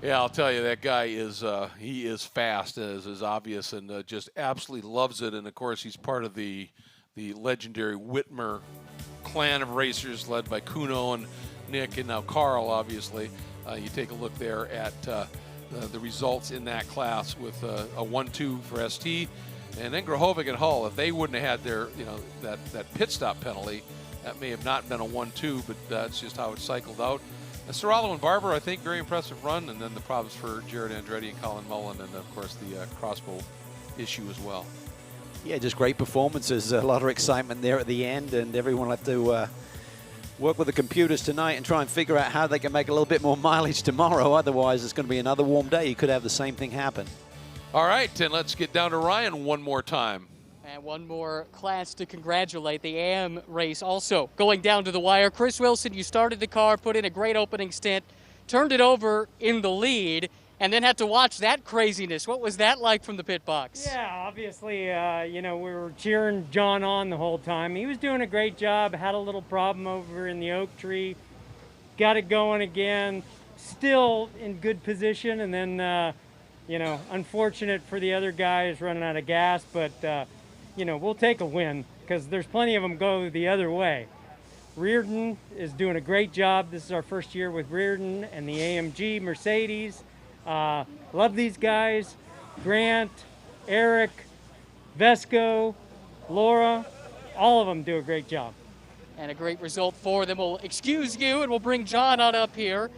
Yeah, I'll tell you, that guy is he is fast, as is obvious, and just absolutely loves it. And of course, he's part of the legendary Whitmer clan of racers, led by Kuno and Nick, and now Carl. Obviously, you take a look there at the results in that class with a 1-2 for ST, and then Grahovic and Hull. If they wouldn't have had their that pit stop penalty, that may have not been a 1-2, but that's just how it cycled out. Serralo and Barber, I think, very impressive run, and then the problems for Jared Andretti and Colin Mullen, and of course the crossbow issue as well. Yeah, just great performances. A lot of excitement there at the end, and everyone will have to work with the computers tonight and try and figure out how they can make a little bit more mileage tomorrow. Otherwise, it's going to be another warm day. You could have the same thing happen. All right, and let's get down to Ryan one more time. And one more class to congratulate, the AM race also going down to the wire. Chris Wilson, you started the car, put in a great opening stint, turned it over in the lead, and then had to watch that craziness. What was that like from the pit box? Yeah, obviously, we were cheering John on the whole time. He was doing a great job, had a little problem over in the oak tree, got it going again, still in good position, and then, unfortunate for the other guys running out of gas, but we'll take a win because there's plenty of them go the other way. Reardon is doing a great job. This is our first year with Reardon and the AMG Mercedes. Love these guys. Grant, Eric, Vesco, Laura, all of them do a great job. And a great result for them. We'll excuse you, and we'll bring John on up here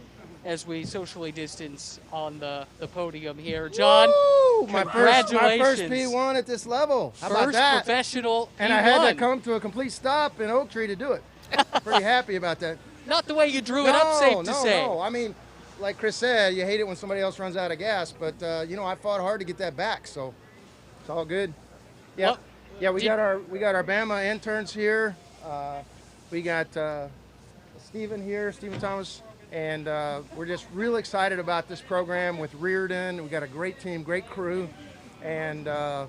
as we socially distance on the podium here. John, Woo! My first congratulations. P1 at this level. How about First that? professional And P1. I had to come to a complete stop in Oak Tree to do it. Pretty happy about that. Not the way you drew it up, safe to say. No. I mean, like Chris said, you hate it when somebody else runs out of gas, but I fought hard to get that back, so it's all good. Yeah, Well, yeah. We got our Bama interns here. We got Stephen here, Stephen Thomas, and we're just real excited about this program with Reardon. We got a great team, great crew, and how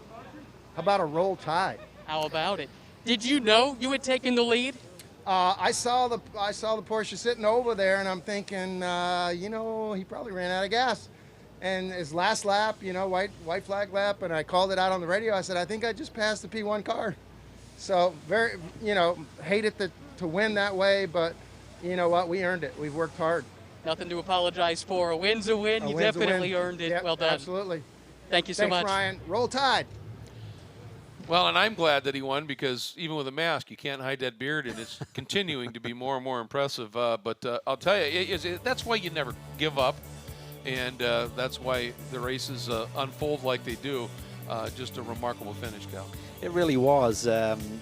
about a roll tide? How about it? Did you know you had taken the lead? I saw the Porsche sitting over there, and I'm thinking, he probably ran out of gas. And his last lap, white flag lap, and I called it out on the radio. I said, I think I just passed the P1 car. So very, hate it to win that way, but you know what? We earned it. We've worked hard. Nothing to apologize for. A win's a win. You win's a definitely win. earned it. Yep, Well done. Absolutely. Thank you so Thanks, much. Ryan. Roll Tide. Well, and I'm glad that he won, because even with a mask, you can't hide that beard, and it's continuing to be more and more impressive. But I'll tell you, that's why you never give up, and that's why the races unfold like they do. Just a remarkable finish, Cal. It really was.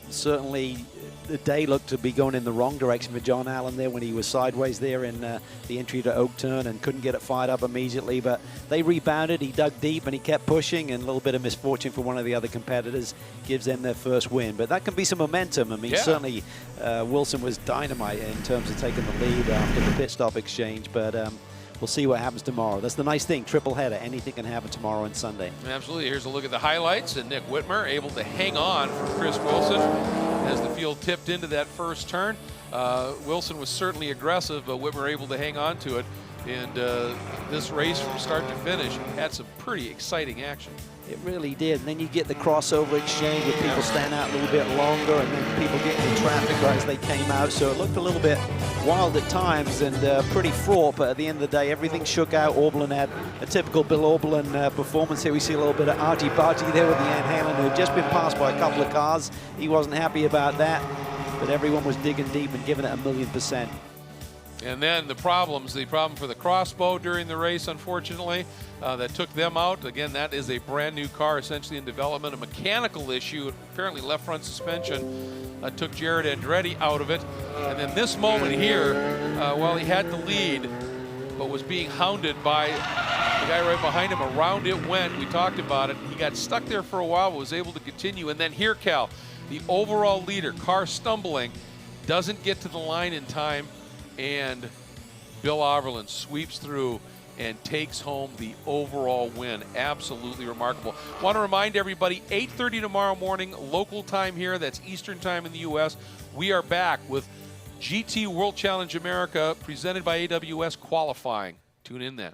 Certainly, the day looked to be going in the wrong direction for John Allen there when he was sideways there in the entry to Oak Turn and couldn't get it fired up immediately. But they rebounded. He dug deep and he kept pushing, and a little bit of misfortune for one of the other competitors gives them their first win. But that can be some momentum. I mean, certainly Wilson was dynamite in terms of taking the lead after the pit stop exchange. But we'll see what happens tomorrow. That's the nice thing, triple header. Anything can happen tomorrow and Sunday. Absolutely. Here's a look at the highlights, and Nick Whitmer able to hang on from Chris Wilson as the field tipped into that first turn. Wilson was certainly aggressive, but Whitmer able to hang on to it. And this race from start to finish had some pretty exciting action. It really did. And then you get the crossover exchange with people staying out a little bit longer, and then people getting in traffic right as they came out. So it looked a little bit wild at times and pretty fraught, but at the end of the day, everything shook out. Oberlin had a typical Bill Oberlin performance here. We see a little bit of argy-bargy there with the Ann Halen, who had just been passed by a couple of cars. He wasn't happy about that, but everyone was digging deep and giving it 1,000,000%. And then the problem for the crossbow during the race, unfortunately, that took them out. Again, that is a brand new car, essentially in development. A mechanical issue, apparently left front suspension, took Jared Andretti out of it. And then this moment here, while he had the lead, but was being hounded by the guy right behind him, around it went. We talked about it. He got stuck there for a while, but was able to continue. And then here, Cal, the overall leader, car stumbling, doesn't get to the line in time, and Bill Oberlin sweeps through and takes home the overall win. Absolutely remarkable. Want to remind everybody, 8:30 tomorrow morning, local time here. That's Eastern time in the U.S. We are back with GT World Challenge America presented by AWS qualifying. Tune in then.